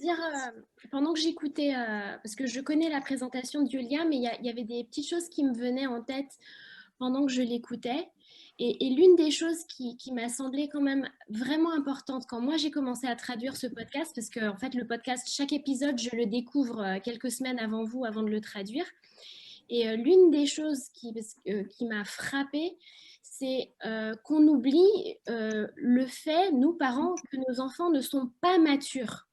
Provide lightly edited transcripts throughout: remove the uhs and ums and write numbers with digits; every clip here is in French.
dire, pendant que j'écoutais, parce que je connais la présentation de Yulia, mais il y avait des petites choses qui me venaient en tête pendant que je l'écoutais. Et l'une des choses qui m'a semblé quand même vraiment importante quand moi j'ai commencé à traduire ce podcast, parce que en fait le podcast, chaque épisode, je le découvre quelques semaines avant vous, avant de le traduire. Et l'une des choses qui m'a frappée, c'est qu'on oublie le fait, nous parents, que nos enfants ne sont pas matures.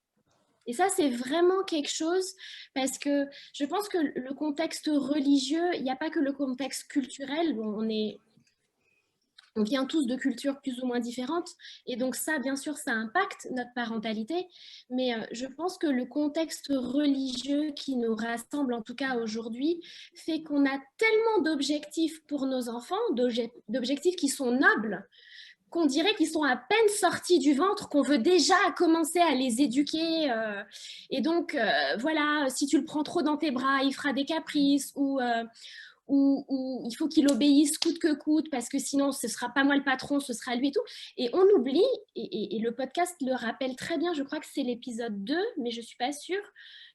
Et ça, c'est vraiment quelque chose parce que je pense que le contexte religieux, il n'y a pas que le contexte culturel. Bon, on vient tous de cultures plus ou moins différentes. Et donc ça, bien sûr, ça impacte notre parentalité. Mais je pense que le contexte religieux qui nous rassemble, en tout cas aujourd'hui, fait qu'on a tellement d'objectifs pour nos enfants, d'objectifs qui sont nobles, qu'on dirait qu'ils sont à peine sortis du ventre, qu'on veut déjà commencer à les éduquer. Et donc, voilà, si tu le prends trop dans tes bras, il fera des caprices ou il faut qu'il obéisse coûte que coûte parce que sinon ce sera pas moi le patron, ce sera lui et tout. Et on oublie, et le podcast le rappelle très bien, je crois que c'est l'épisode 2, mais je suis pas sûre,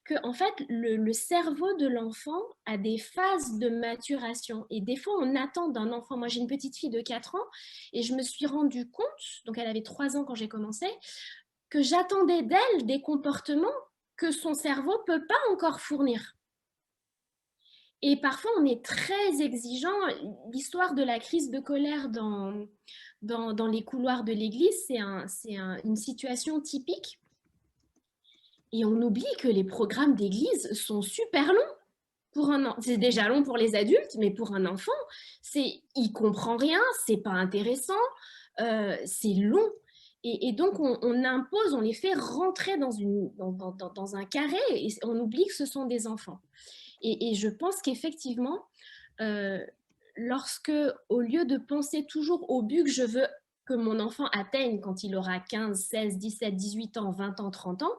que en fait le cerveau de l'enfant a des phases de maturation. Et des fois on attend d'un enfant, moi j'ai une petite fille de 4 ans, et je me suis rendu compte, donc elle avait 3 ans quand j'ai commencé, que j'attendais d'elle des comportements que son cerveau peut pas encore fournir. Et parfois, on est très exigeant. L'histoire de la crise de colère dans les couloirs de l'église, une situation typique. Et on oublie que les programmes d'église sont super longs. C'est déjà long pour les adultes, mais pour un enfant, il comprend rien, c'est pas intéressant, c'est long. Et donc, on impose, on les fait rentrer dans un carré et on oublie que ce sont des enfants. Et je pense qu'effectivement, lorsque, au lieu de penser toujours au but que je veux que mon enfant atteigne quand il aura 15, 16, 17, 18 ans, 20 ans, 30 ans,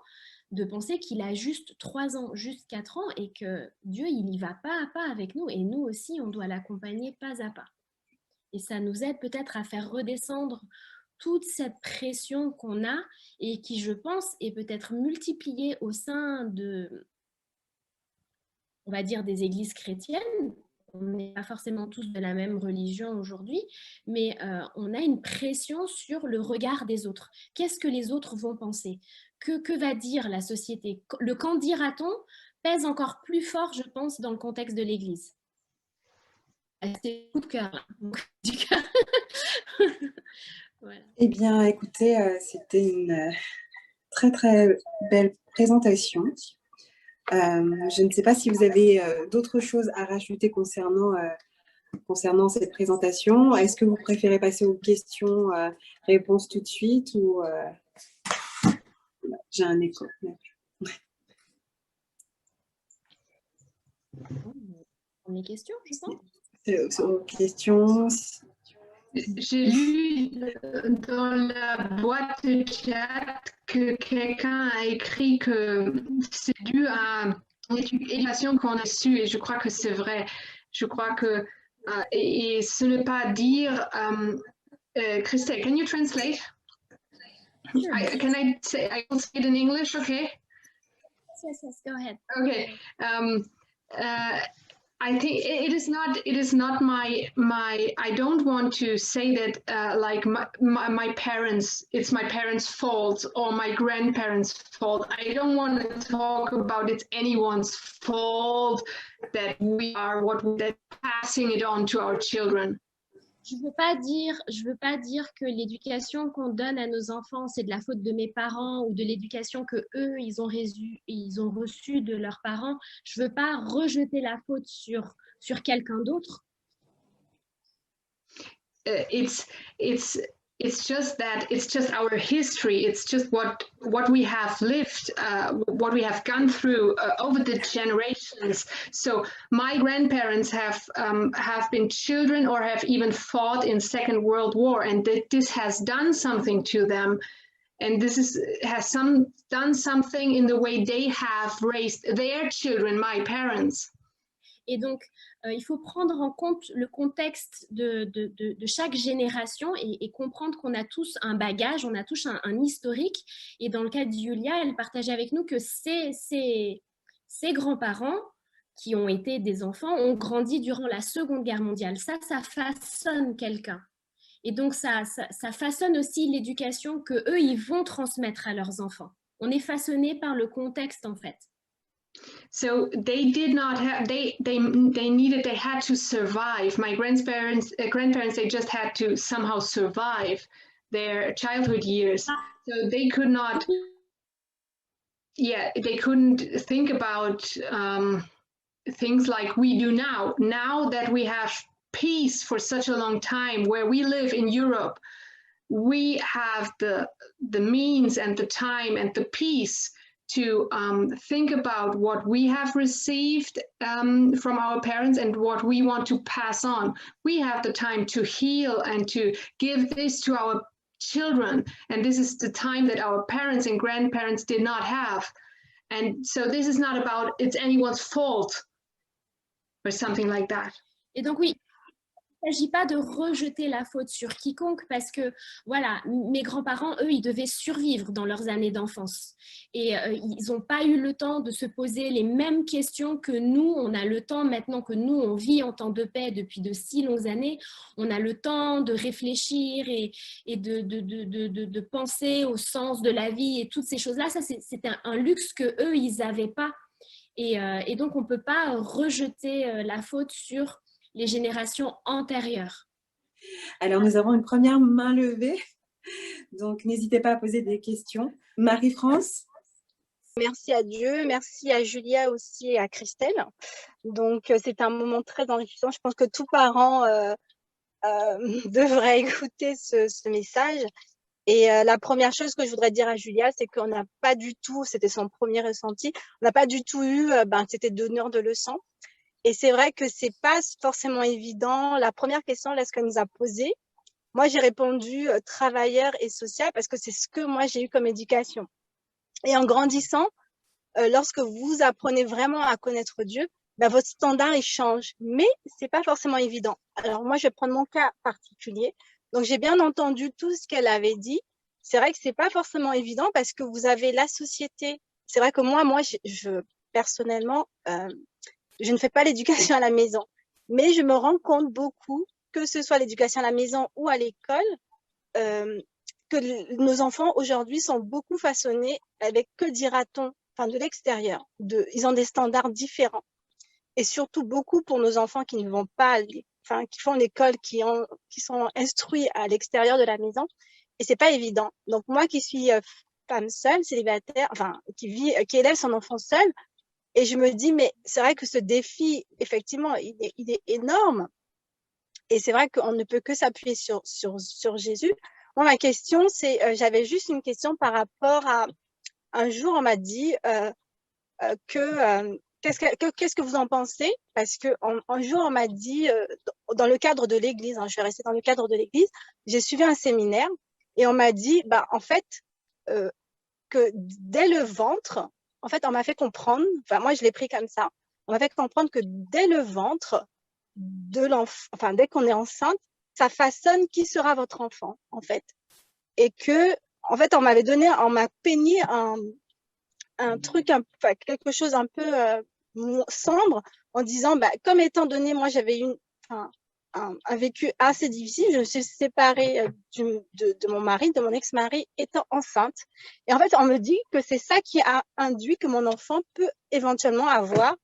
de penser qu'il a juste 3 ans, juste 4 ans et que Dieu, il y va pas à pas avec nous et nous aussi, on doit l'accompagner pas à pas. Et ça nous aide peut-être à faire redescendre toute cette pression qu'on a et qui, je pense, est peut-être multipliée au sein de, on va dire, des églises chrétiennes. On n'est pas forcément tous de la même religion aujourd'hui, mais on a une pression sur le regard des autres. Qu'est-ce que les autres vont penser? Que va dire la société? Le qu'en dira-t-on pèse encore plus fort, je pense, dans le contexte de l'Église. C'est coup de cœur, du cœur. Voilà. Eh bien, écoutez, c'était une très, très belle présentation. Je ne sais pas si vous avez d'autres choses à rajouter concernant cette présentation. Est-ce que vous préférez passer aux questions-réponses tout de suite ou j'ai un écho. Mes questions, je pense. Aux questions. J'ai lu dans la boîte de chat que quelqu'un a écrit que c'est dû à l'éducation qu'on a reçue et je crois que c'est vrai. Je crois que et ce n'est pas dire Christelle, can you translate? Sure. I will say it in English, okay? Yes, go ahead. Okay. I think it is not my I don't want to say that like my parents, it's my parents' fault or my grandparents' fault. I don't want to talk about it's anyone's fault that we are that passing it on to our children. Je veux pas dire que l'éducation qu'on donne à nos enfants, c'est de la faute de mes parents ou de l'éducation que eux ils ont reçue de leurs parents. Je veux pas rejeter la faute sur quelqu'un d'autre. It's just that it's just our history. It's just what we have lived, what we have gone through over the generations. So my grandparents have been children or have even fought in Second World War, and this has done something to them. And this has done something in the way they have raised their children, my parents. Et donc, il faut prendre en compte le contexte de chaque génération et comprendre qu'on a tous un bagage, on a tous un historique. Et dans le cas de Julia, elle partageait avec nous que ses grands-parents, qui ont été des enfants, ont grandi durant la Seconde Guerre mondiale. Ça façonne quelqu'un. Et donc, ça façonne aussi l'éducation qu'eux, ils vont transmettre à leurs enfants. On est façonné par le contexte, en fait. So they did not have, they had to survive. My grandparents, they just had to somehow survive their childhood years. So they could not, they couldn't think about things like we do now. Now that we have peace for such a long time, where we live in Europe, we have the means and the time and the peace to think about what we have received from our parents and what we want to pass on. We have the time to heal and to give this to our children. And this is the time that our parents and grandparents did not have. And so this is not about it's anyone's fault or something like that. Et donc oui, il ne s'agit pas de rejeter la faute sur quiconque parce que, voilà, mes grands-parents, eux, ils devaient survivre dans leurs années d'enfance. Et ils n'ont pas eu le temps de se poser les mêmes questions que nous. On a le temps maintenant que nous, on vit en temps de paix depuis de si longues années. On a le temps de réfléchir et de penser au sens de la vie et toutes ces choses-là. Ça, c'est un luxe qu'eux, ils n'avaient pas. Et donc, on ne peut pas rejeter la faute sur les générations antérieures. Alors, nous avons une première main levée, donc n'hésitez pas à poser des questions. Marie-France? Merci à Dieu, merci à Julia aussi et à Christelle. Donc, c'est un moment très enrichissant. Je pense que tout parent devrait écouter ce message. Et la première chose que je voudrais dire à Julia, c'est qu'on n'a pas du tout, c'était son premier ressenti, on n'a pas du tout eu, c'était donneur de leçons. Et c'est vrai que c'est pas forcément évident. La première question, là, ce qu'elle nous a posée, moi, j'ai répondu travailleur et social parce que c'est ce que moi, j'ai eu comme éducation. Et en grandissant, lorsque vous apprenez vraiment à connaître Dieu, votre standard, il change. Mais c'est pas forcément évident. Alors, moi, je vais prendre mon cas particulier. Donc, j'ai bien entendu tout ce qu'elle avait dit. C'est vrai que c'est pas forcément évident parce que vous avez la société. C'est vrai que moi, je personnellement, je ne fais pas l'éducation à la maison, mais je me rends compte beaucoup, que ce soit l'éducation à la maison ou à l'école, que nos enfants aujourd'hui sont beaucoup façonnés avec, que dira-t-on, de l'extérieur. Ils ont des standards différents. Et surtout beaucoup pour nos enfants qui ne vont pas, qui font l'école, qui sont instruits à l'extérieur de la maison. Et c'est pas évident. Donc moi qui suis femme seule, célibataire, qui élève son enfant seule, et je me dis, mais c'est vrai que ce défi, effectivement, il est énorme. Et c'est vrai qu'on ne peut que s'appuyer sur Jésus. Moi, ma question, c'est, j'avais juste une question par rapport à, un jour, on m'a dit qu'est-ce que vous en pensez? Parce que un jour, on m'a dit, dans le cadre de l'église, je vais rester dans le cadre de l'église, j'ai suivi un séminaire et on m'a dit, en fait, que dès le ventre, en fait, on m'a fait comprendre, moi, je l'ai pris comme ça, on m'a fait comprendre que dès le ventre de l'enfant, dès qu'on est enceinte, ça façonne qui sera votre enfant, en fait. Et que, en fait, on m'a peigné un truc, quelque chose un peu sombre, en disant, comme étant donné, moi, j'avais eu un vécu assez difficile. Je me suis séparée de mon mari, de mon ex-mari, étant enceinte. Et en fait, on me dit que c'est ça qui a induit que mon enfant peut éventuellement avoir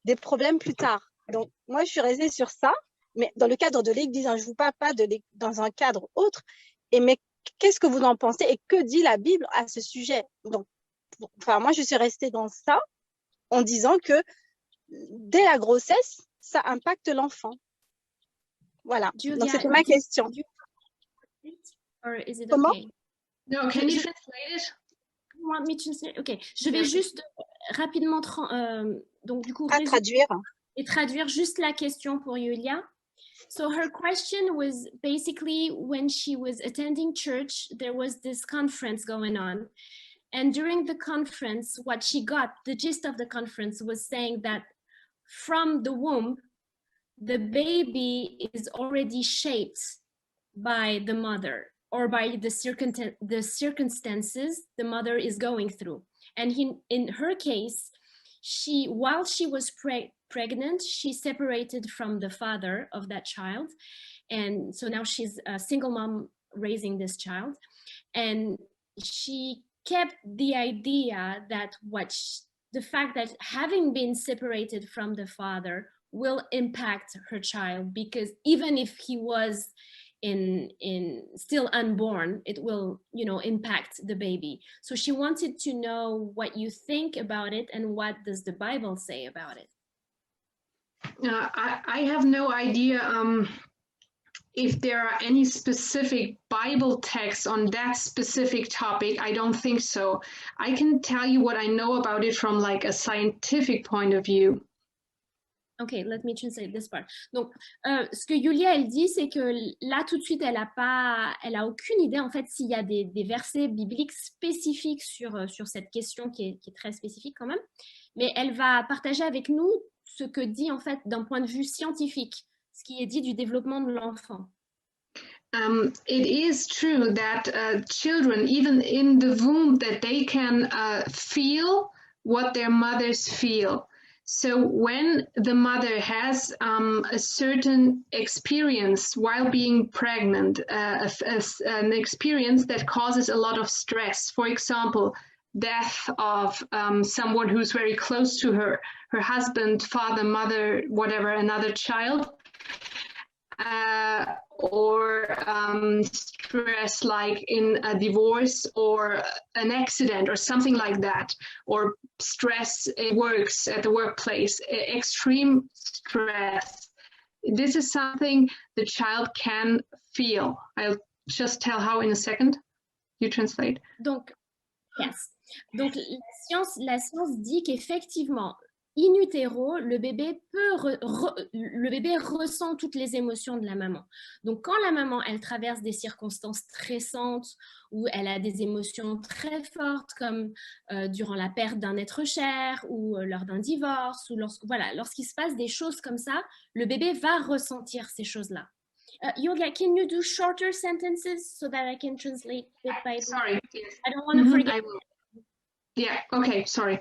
des problèmes plus tard. Donc, moi, je suis restée sur ça, mais dans le cadre de l'église, je ne vous parle pas dans un cadre autre. Mais qu'est-ce que vous en pensez et que dit la Bible à ce sujet? Donc, moi, je suis restée dans ça en disant que dès la grossesse, ça impacte l'enfant. Voilà. Julia, donc, c'était ma question. Or is it Comment? okay? No, can you translate it? You want me to translate? Ok, je vais juste rapidement donc du coup traduire. Et traduire juste la question pour Julia. So her question was basically when she was attending church, there was this conference going on. And during the conference, what she got, the gist of the conference was saying that from the womb, the baby is already shaped by the mother or by the circumstances the mother is going through. And in her case, while she was pregnant, she separated from the father of that child. And so now she's a single mom raising this child. And she kept the idea that the fact that having been separated from the father will impact her child, because even if he was still unborn, it will, impact the baby. So she wanted to know what you think about it and what does the Bible say about it. I have no idea if there are any specific Bible texts on that specific topic. I don't think so. I can tell you what I know about it from like a scientific point of view. Okay, let me translate this part. Donc, ce que Yulia, elle dit, c'est que là, tout de suite, elle a aucune idée, en fait, s'il y a des versets bibliques spécifiques sur cette question qui est très spécifique quand même. Mais elle va partager avec nous ce que dit, en fait, d'un point de vue scientifique, ce qui est dit du développement de l'enfant. It is true that children, even in the womb, that they can feel what their mothers feel. So when the mother has a certain experience while being pregnant, an experience that causes a lot of stress, for example, death of someone who's very close to her husband, father, mother, whatever, another child, or stress like in a divorce or an accident or something like that, or stress at the workplace, extreme stress. This is something the child can feel. I'll just tell how in a second. You translate. Donc, yes. Donc, la science dit qu'effectivement, in utero, le bébé ressent toutes les émotions de la maman. Donc, quand la maman, elle traverse des circonstances stressantes ou elle a des émotions très fortes, comme durant la perte d'un être cher ou lors d'un divorce, ou lorsqu'il se passe des choses comme ça, le bébé va ressentir ces choses-là. Yoga, can you do shorter sentences so that I can translate it by... Sorry. Yes. I don't want to forget. I will. Yeah, okay, sorry.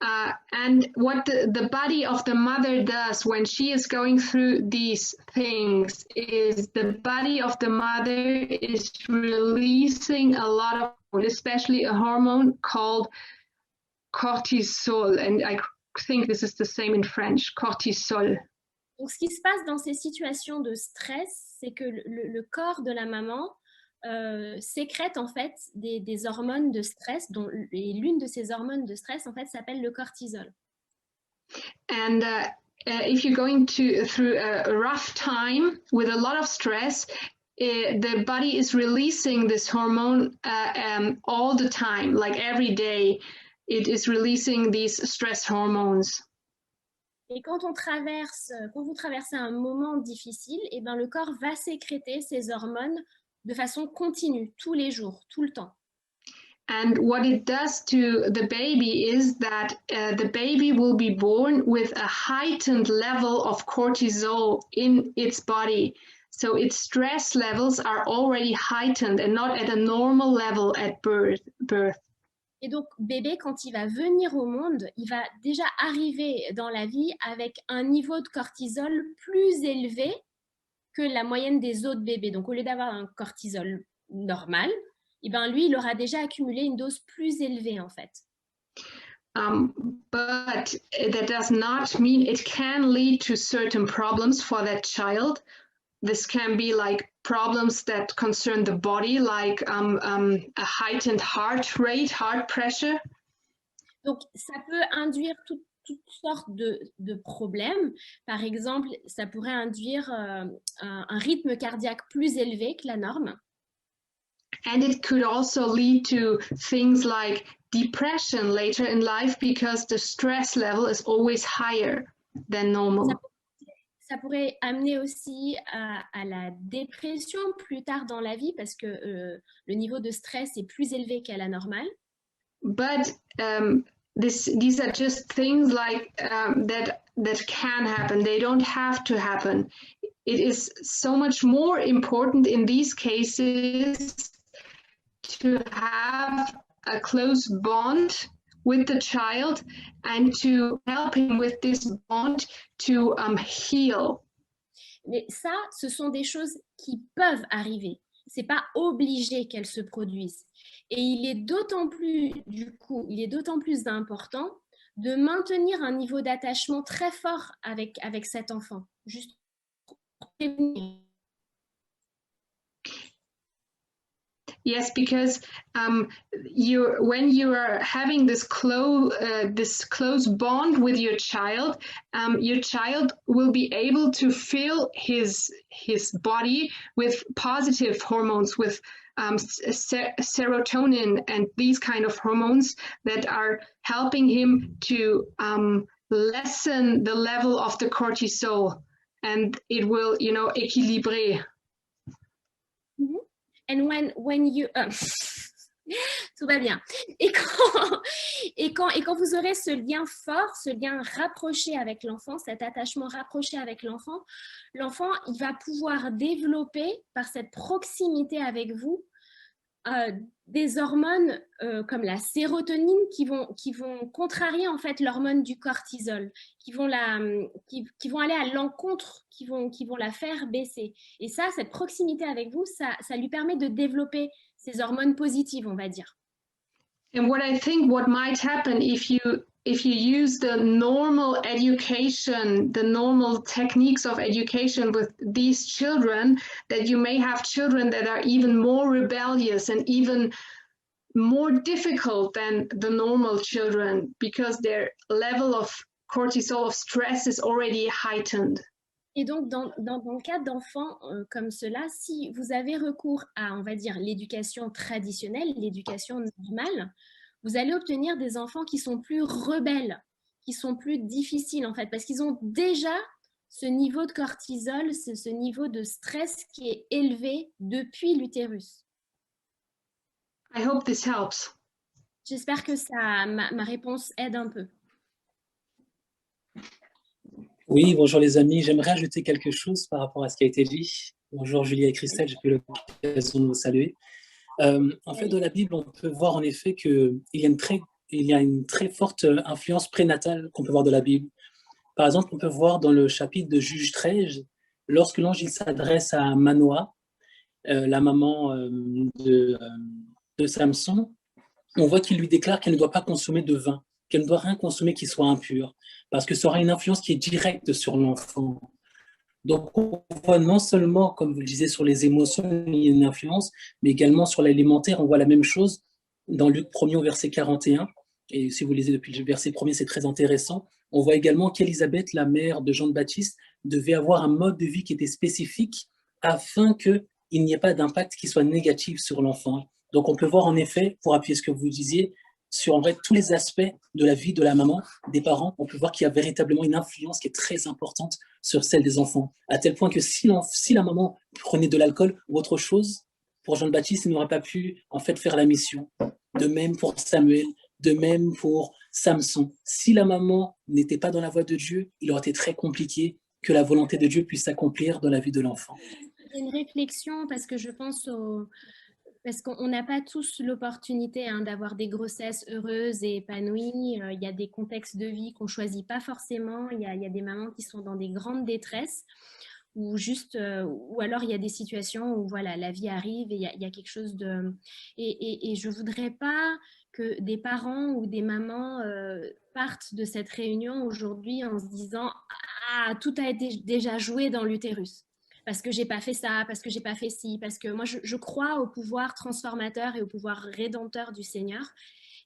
And what the body of the mother does when she is going through these things is the body of the mother is releasing a lot of, especially a hormone called cortisol. And I think this is the same in French, cortisol. Donc, ce qui se passe dans ces situations de stress, c'est que le corps de la maman sécrète en fait des hormones de stress, et l'une de ces hormones de stress en fait s'appelle le cortisol. And if you're going through a rough time with a lot of stress, the body is releasing this hormone all the time, like every day. It is releasing these stress hormones. Et quand vous traversez un moment difficile, et ben le corps va sécréter ces hormones de façon continue, tous les jours, tout le temps. And what it does to the baby is that the baby will be born with a heightened level of cortisol in its body. So its stress levels are already heightened and not at a normal level at birth. Et donc, bébé, quand il va venir au monde, il va déjà arriver dans la vie avec un niveau de cortisol plus élevé que la moyenne des autres bébés. Donc, au lieu d'avoir un cortisol normal, eh ben, lui, il aura déjà accumulé une dose plus élevée, en fait. But that does not mean it can lead to certain problems for that child. This can be like problems that concern the body, like a heightened heart rate, heart pressure. Donc, ça peut induire toutes sortes de problèmes. Par exemple, ça pourrait induire un rythme cardiaque plus élevé que la norme. And it could also lead to things like depression later in life because the stress level is always higher than normal. Ça pourrait amener aussi à la dépression plus tard dans la vie parce que le niveau de stress est plus élevé qu'à la normale. But these are just things like that that can happen. They don't have to happen. It is so much more important in these cases to have a close bond with the child and to help him with this bond to heal. Mais ça, ce sont des choses qui peuvent arriver. C'est pas obligé qu'elles se produisent. Et il est d'autant plus, du coup, il est d'autant plus important de maintenir un niveau d'attachement très fort avec cet enfant. Juste pour prévenir. Yes, because when you are having this close bond with your child will be able to fill his body with positive hormones, with serotonin and these kind of hormones that are helping him to lessen the level of the cortisol, and it will, équilibrer. Mm-hmm. And when you tout va bien. Et quand vous aurez ce lien fort, ce lien rapproché avec l'enfant, cet attachement rapproché avec l'enfant, il va pouvoir développer par cette proximité avec vous des hormones comme la sérotonine qui vont contrarier en fait l'hormone du cortisol, qui vont aller à l'encontre, qui vont la faire baisser. Et ça, cette proximité avec vous, ça lui permet de développer ces hormones positives, on va dire. And what I think what might happen if you use the normal education, the normal techniques of education with these children, that you may have children that are even more rebellious and even more difficult than the normal children because their level of cortisol, of stress, is already heightened. Et donc, dans le cas d'enfants comme cela, si vous avez recours à, on va dire, l'éducation traditionnelle, l'éducation normale, vous allez obtenir des enfants qui sont plus rebelles, qui sont plus difficiles en fait, parce qu'ils ont déjà ce niveau de cortisol, ce niveau de stress qui est élevé depuis l'utérus. I hope this helps. J'espère que ma réponse aide un peu. Oui, bonjour les amis. J'aimerais ajouter quelque chose par rapport à ce qui a été dit. Bonjour Julie et Christelle, j'ai eu l'occasion de vous saluer. En fait, dans la Bible, on peut voir en effet qu'il y a une très forte influence prénatale qu'on peut voir dans la Bible. Par exemple, on peut voir dans le chapitre de Juge 13, lorsque l'ange s'adresse à Manoah, la maman de Samson, on voit qu'il lui déclare qu'elle ne doit pas consommer de vin, qu'elle ne doit rien consommer qui soit impur, parce que ça aura une influence qui est directe sur l'enfant. Donc, on voit non seulement, comme vous le disiez, sur les émotions, il y a une influence, mais également sur l'alimentaire. On voit la même chose dans Luc 1er au verset 41. Et si vous lisez depuis le verset 1er, c'est très intéressant. On voit également qu'Élisabeth, la mère de Jean de Baptiste, devait avoir un mode de vie qui était spécifique afin qu'il n'y ait pas d'impact qui soit négatif sur l'enfant. Donc, on peut voir en effet, pour appuyer ce que vous disiez, sur en vrai tous les aspects de la vie de la maman, des parents, on peut voir qu'il y a véritablement une influence qui est très importante sur celle des enfants, à tel point que si la maman prenait de l'alcool ou autre chose, pour Jean-Baptiste, il n'aurait pas pu en fait faire la mission. De même pour Samuel, de même pour Samson. Si la maman n'était pas dans la voie de Dieu, il aurait été très compliqué que la volonté de Dieu puisse s'accomplir dans la vie de l'enfant. C'est une réflexion parce que je pense parce qu'on n'a pas tous l'opportunité d'avoir des grossesses heureuses et épanouies. Il y a des contextes de vie qu'on ne choisit pas forcément. Il y a des mamans qui sont dans des grandes détresses ou alors il y a des situations où voilà, la vie arrive et il y a quelque chose de... Et je ne voudrais pas que des parents ou des mamans partent de cette réunion aujourd'hui en se disant « Ah, tout a été déjà joué dans l'utérus ». Parce que j'ai pas fait ça, parce que j'ai pas fait ci, parce que moi je crois au pouvoir transformateur et au pouvoir rédempteur du Seigneur.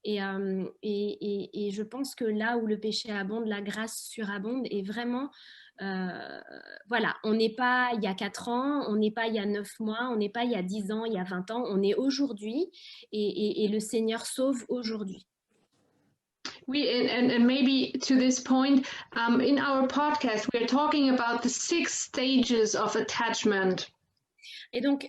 Et je pense que là où le péché abonde, la grâce surabonde. Et vraiment, voilà, on n'est pas il y a 4 ans, on n'est pas il y a 9 mois, on n'est pas il y a 10 ans, il y a 20 ans, on est aujourd'hui et le Seigneur sauve aujourd'hui. And maybe to this point, in our podcast, we are talking about the 6 stages of attachment. Et donc,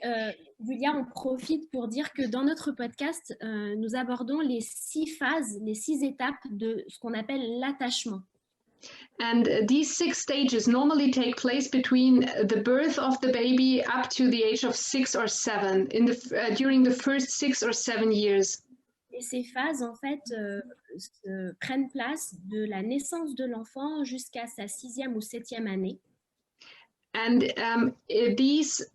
Julia, on profite pour dire que dans notre podcast, nous abordons les 6 phases, les 6 étapes de ce qu'on appelle l'attachement. And these 6 stages normally take place between the birth of the baby up to the age of 6 or 7 during the first 6 or 7 years. Et ces phases, en fait, prennent place de la naissance de l'enfant jusqu'à sa 6e ou 7e année. And these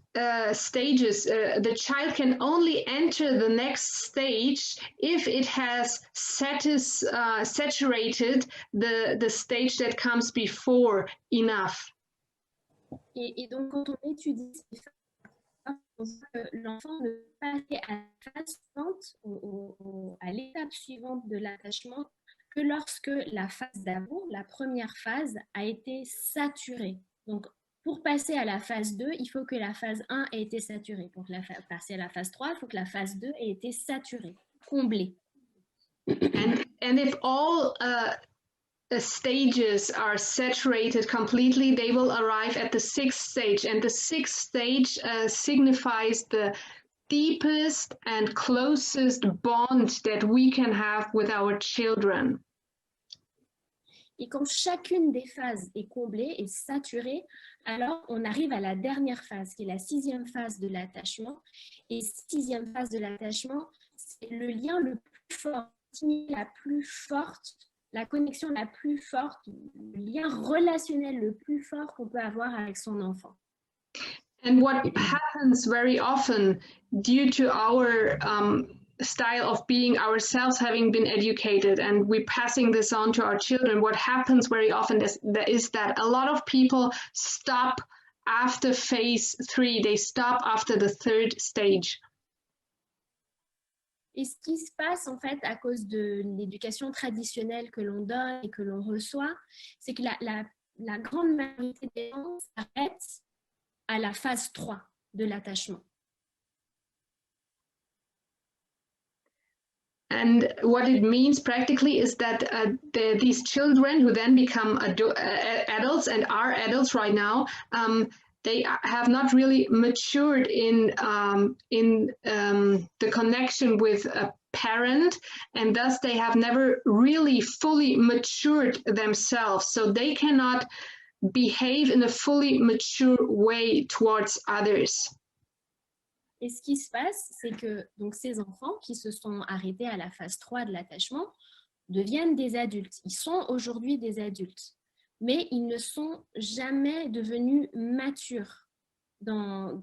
stages, the child can only enter the next stage if it has saturated the stage that comes before enough. Et donc, quand on étudie ces phases, on voit que l'enfant ne peut pas aller à la phase suivante, à l'étape suivante de l'attachement, que lorsque la phase d'avant, la première phase, a été saturée. Donc, pour passer à la phase 2, il faut que la phase 1 ait été saturée. Pour passer à la phase 3, il faut que la phase 2 ait été saturée, comblée. And if all stages are saturated completely, they will arrive at the 6th stage. And the 6th stage signifies the deepest and closest bond that we can have with our children. Et quand chacune des phases est comblée et saturée, alors on arrive à la dernière phase, qui est la 6e phase de l'attachement. Et 6e phase de l'attachement, c'est le lien le plus fort, la plus forte, la connexion la plus forte, le lien relationnel le plus fort qu'on peut avoir avec son enfant. And what happens very often due to our style of being ourselves, having been educated, and we're passing this on to our children, what happens very often is that a lot of people stop after phase 3. They stop after the 3rd stage. Et ce qui se passe en fait à cause de l'éducation traditionnelle que l'on donne et que l'on reçoit, c'est que la grande majorité des gens s'arrêtent à la phase 3 de l'attachement. And what it means practically is that these children who then become adults and are adults right now, they have not really matured in the connection with a parent, and thus they have never really fully matured themselves. So they cannot behave in a fully mature way towards others. Et ce qui se passe, c'est que donc, ces enfants qui se sont arrêtés à la phase 3 de l'attachement deviennent des adultes. Ils sont aujourd'hui des adultes, mais ils ne sont jamais devenus matures dans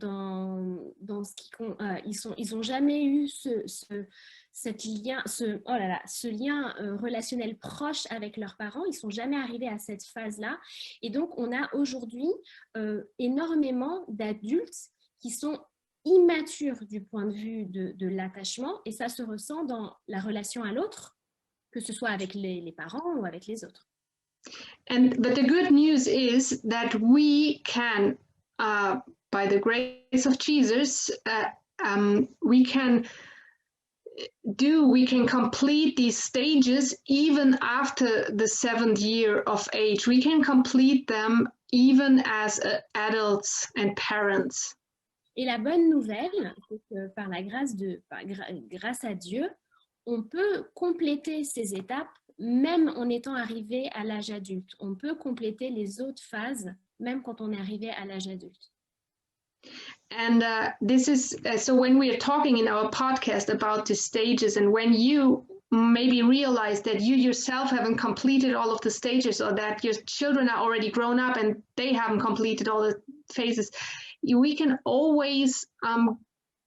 ce qui ils n'ont jamais eu ce lien relationnel proche avec leurs parents. Ils ne sont jamais arrivés à cette phase-là. Et donc, on a aujourd'hui énormément d'adultes qui sont immatures du point de vue de l'attachement, et ça se ressent dans la relation à l'autre, que ce soit avec les parents ou avec les autres. But the good news is that we can, by the grace of Jesus, we can complete these stages even after the 7th year of age. We can complete them even as adults and parents. Et la bonne nouvelle, c'est que par la grâce à Dieu, on peut compléter ces étapes même en étant arrivé à l'âge adulte. On peut compléter les autres phases même quand on est arrivé à l'âge adulte. And this is so when we are talking in our podcast about the stages, and when you maybe realize that you yourself haven't completed all of the stages, or that your children are already grown up and they haven't completed all the phases, we can always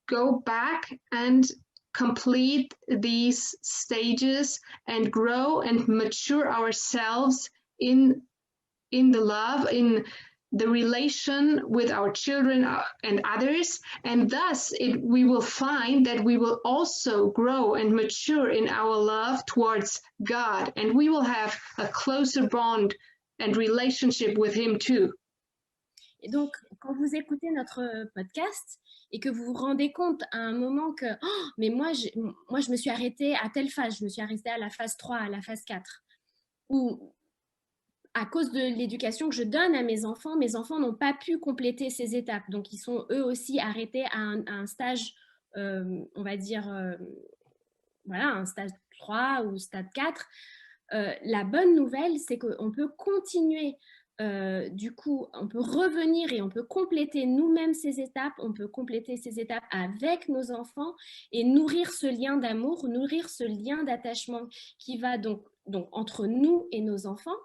go back and complete these stages and grow and mature ourselves in the love, in the relation with our children and others, and thus we will find that we will also grow and mature in our love towards God, and we will have a closer bond and relationship with Him too. Et donc, quand vous écoutez notre podcast et que vous vous rendez compte à un moment que mais moi, je me suis arrêtée à telle phase, je me suis arrêtée à la phase 3, à la phase 4, ou à cause de l'éducation que je donne à mes enfants n'ont pas pu compléter ces étapes. Donc, ils sont eux aussi arrêtés à un stage, on va dire, voilà, un stade 3 ou stade 4, la bonne nouvelle, c'est qu'on peut continuer. Du coup, on peut revenir et on peut compléter nous-mêmes ces étapes, on peut compléter ces étapes avec nos enfants et nourrir ce lien d'amour, nourrir ce lien d'attachement qui va donc entre nous et nos enfants.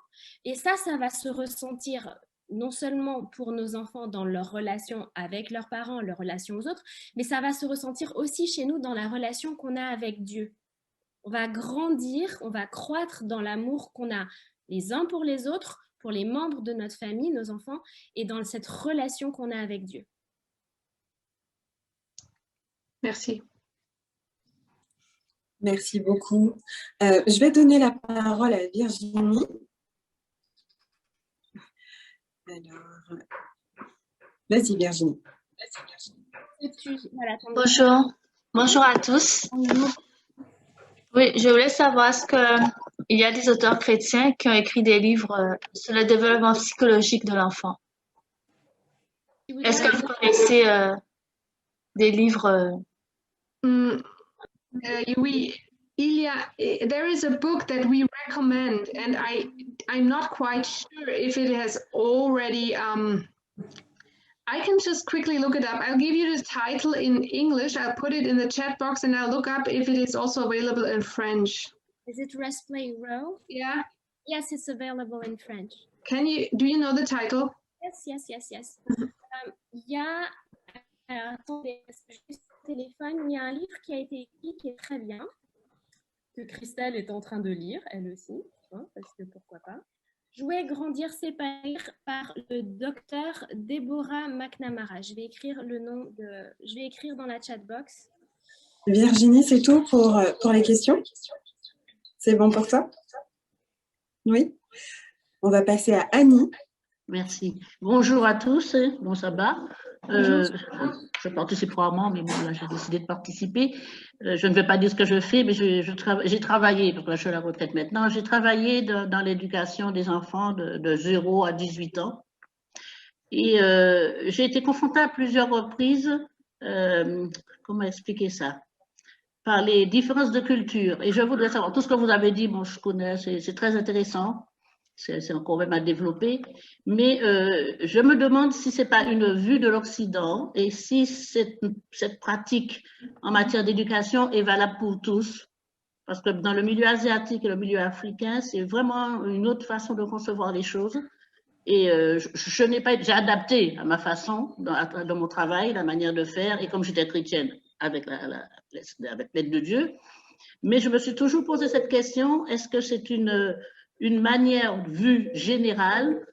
Et ça va se ressentir non seulement pour nos enfants dans leur relation avec leurs parents, leur relation aux autres, mais ça va se ressentir aussi chez nous dans la relation qu'on a avec Dieu. On va grandir, on va croître dans l'amour qu'on a les uns pour les autres, pour les membres de notre famille, nos enfants, et dans cette relation qu'on a avec Dieu. Merci. Merci beaucoup. Je vais donner la parole à Virginie. Alors, vas-y Virginie. Bonjour. Bonjour à tous. Oui, je voulais savoir, est-ce qu'il y a des auteurs chrétiens qui ont écrit des livres sur le développement psychologique de l'enfant? Est-ce que vous connaissez des livres? Oui, Ilya, there is a book that we recommend, and I'm not quite sure if it has already. I can just quickly look it up. I'll give you the title in English. I'll put it in the chat box, and I'll look up if it is also available in French. Is it Rest Play Row? Yeah. Yes, it's available in French. Do you know the title? Yes. Il y a, attendez, juste téléphone, il y a un livre qui a été écrit qui est très bien, que Christelle est en train de lire, elle aussi, hein, parce que pourquoi pas. Jouer, grandir, s'épanouir par le docteur Deborah McNamara. Je vais écrire dans la chat box. Virginie, c'est tout pour les questions? C'est bon pour toi? Oui. On va passer à Annie. Merci. Bonjour à tous. Bon sabbat. Je participe rarement, mais bon, là, j'ai décidé de participer. Je ne vais pas dire ce que je fais, mais j'ai travaillé, donc là, je suis à la retraite maintenant, j'ai travaillé dans l'éducation des enfants de 0 à 18 ans. Et j'ai été confrontée à plusieurs reprises, comment expliquer ça? Par les différences de culture. Et je voudrais savoir, tout ce que vous avez dit, bon, je connais, c'est très intéressant. C'est encore même à développer, mais je me demande si ce n'est pas une vue de l'Occident et si cette pratique en matière d'éducation est valable pour tous, parce que dans le milieu asiatique et le milieu africain, c'est vraiment une autre façon de concevoir les choses. Et j'ai adapté à ma façon, dans mon travail, la manière de faire, et comme j'étais chrétienne avec l'aide de Dieu, mais je me suis toujours posé cette question, est-ce que c'est une manière vue générale,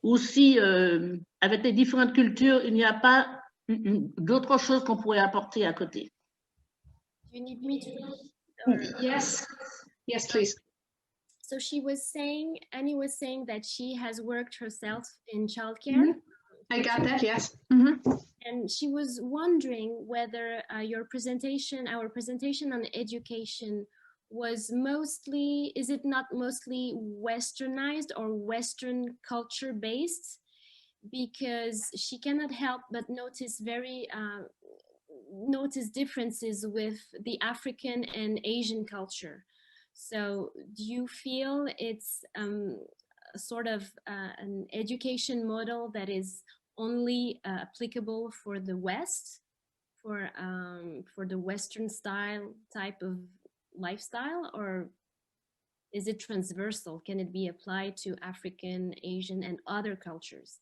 ou si avec les différentes cultures, il n'y a pas d'autres choses qu'on pourrait apporter à côté. You need me to... Yes, please. So Annie was saying that she has worked herself in childcare. Mm-hmm. I got that, yes. Mm-hmm. And she was wondering whether our presentation on education is it not mostly westernized or Western culture based? Because she cannot help but notice differences with the African and Asian culture. So do you feel it's sort of an education model that is only applicable for the West, for the Western style type of lifestyle, or is it transversal? Can it be applied to African, Asian, and other cultures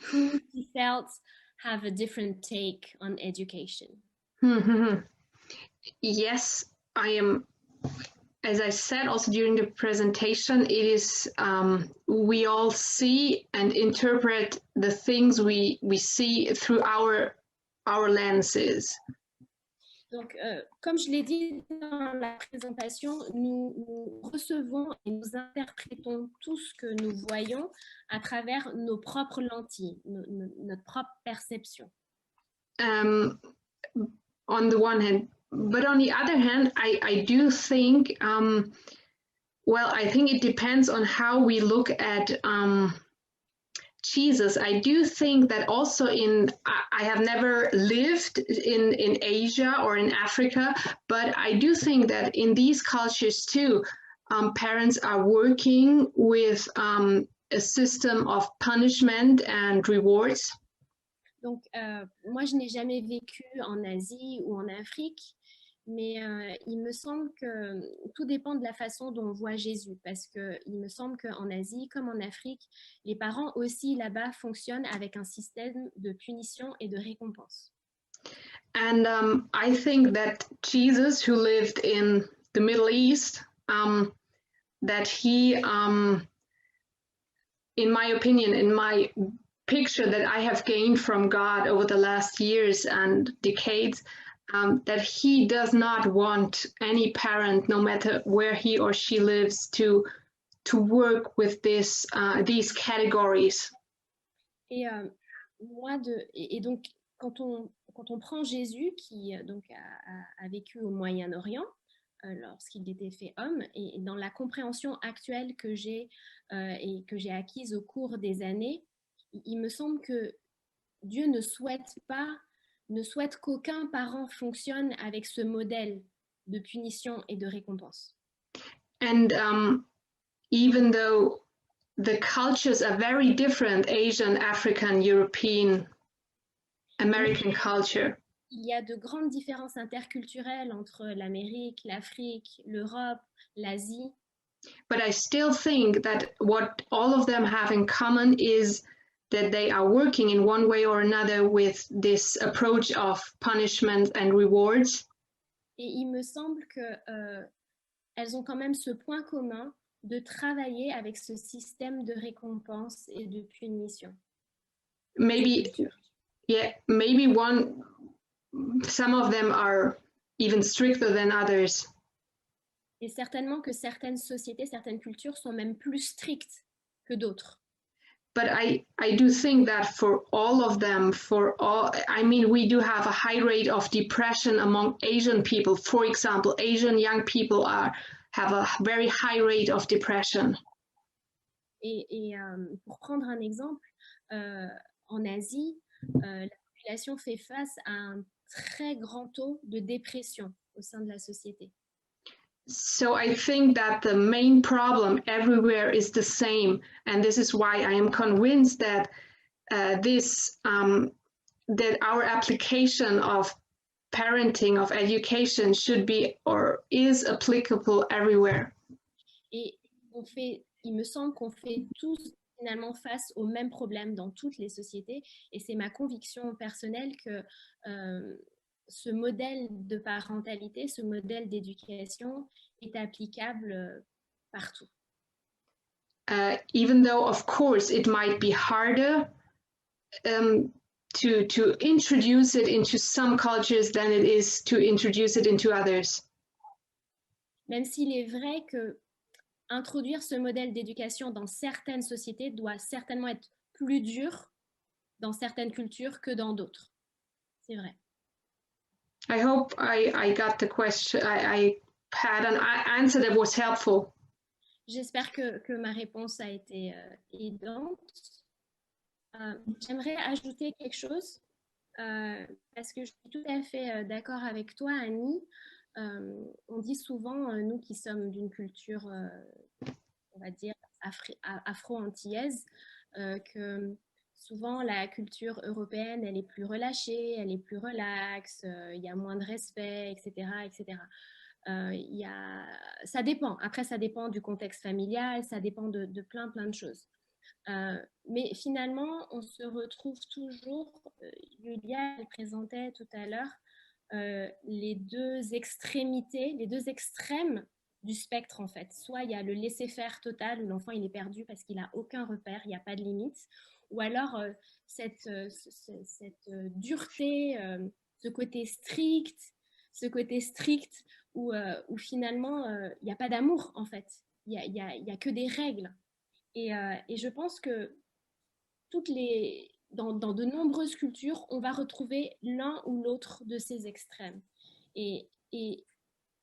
who he felt have a different take on education? Mm-hmm. Yes, I am. As I said also during the presentation, it is we all see and interpret the things we see through our lenses. Donc, comme je l'ai dit dans la présentation, nous recevons et nous interprétons tout ce que nous voyons à travers nos propres lentilles, notre propre perception. On the one hand, but on the other hand, I do think, I think it depends on how we look at Jesus. I do think that also I have never lived in Asia or in Africa, but I do think that in these cultures too, parents are working with a system of punishment and rewards. Donc, moi, je n'ai jamais vécu en Asie ou en Afrique, mais il me semble que tout dépend de la façon dont on voit Jésus, parce qu'il me semble qu'en Asie, comme en Afrique, les parents aussi là-bas fonctionnent avec un système de punition et de récompense. And I think that Jesus, who lived in the Middle East, that he, in my opinion, in my picture that I have gained from God over the last years and decades, that he does not want any parent, no matter where he or she lives, to work with these categories. Et donc, quand on prend Jésus, qui donc a vécu au Moyen-Orient, lorsqu'il était fait homme, et dans la compréhension actuelle que j'ai et que j'ai acquise au cours des années, il me semble que Dieu ne souhaite qu'aucun parent fonctionne avec ce modèle de punition et de récompense. And even though the cultures are very different, Asian, African, European, American culture. Il y a de grandes différences interculturelles entre l'Amérique, l'Afrique, l'Europe, l'Asie. But I still think that what all of them have in common is that they are working in one way or another with this approach of punishment and rewards. Et il me semble que elles ont quand même ce point commun de travailler avec ce système de récompense et de punition. Maybe, yeah, maybe some of them are even stricter than others. Et certainement que certaines sociétés, certaines cultures sont même plus strictes que d'autres. But I do think that for all of them, we do have a high rate of depression among Asian people. For example, Asian young people have a very high rate of depression. Et pour prendre un exemple, en Asie, la population fait face à un très grand taux de dépression au sein de la société. So I think that the main problem everywhere is the same, and this is why I am convinced that that our application of parenting, of education, should be or is applicable everywhere. Et il me semble qu'on fait tous finalement face au même problème dans toutes les sociétés, et c'est ma conviction personnelle que ce modèle de parentalité, ce modèle d'éducation est applicable partout. Even though, of course, it might be harder to introduce it into some cultures than it is to introduce it into others. Même s'il est vrai que introduire ce modèle d'éducation dans certaines sociétés doit certainement être plus dur dans certaines cultures que dans d'autres. C'est vrai. I hope I got the question. I had an answer that was helpful. J'espère que ma réponse a été aidante. J'aimerais ajouter quelque chose parce que je suis tout à fait d'accord avec toi, Annie. On dit souvent, nous qui sommes d'une culture, on va dire, afro-antillaise, que souvent la culture européenne, elle est plus relâchée, elle est plus relaxe, il y a moins de respect, etc., etc. Ça dépend. Après, ça dépend du contexte familial, ça dépend de plein de choses. Mais finalement, on se retrouve toujours, Julia elle présentait tout à l'heure, les deux extrémités, les deux extrêmes du spectre en fait. Soit il y a le laisser-faire total où l'enfant il est perdu parce qu'il n'a aucun repère, il n'y a pas de limite, ou alors cette dureté, ce côté strict où finalement il n'y a pas d'amour en fait, il y a que des règles. Et je pense que dans de nombreuses cultures, on va retrouver l'un ou l'autre de ces extrêmes. Et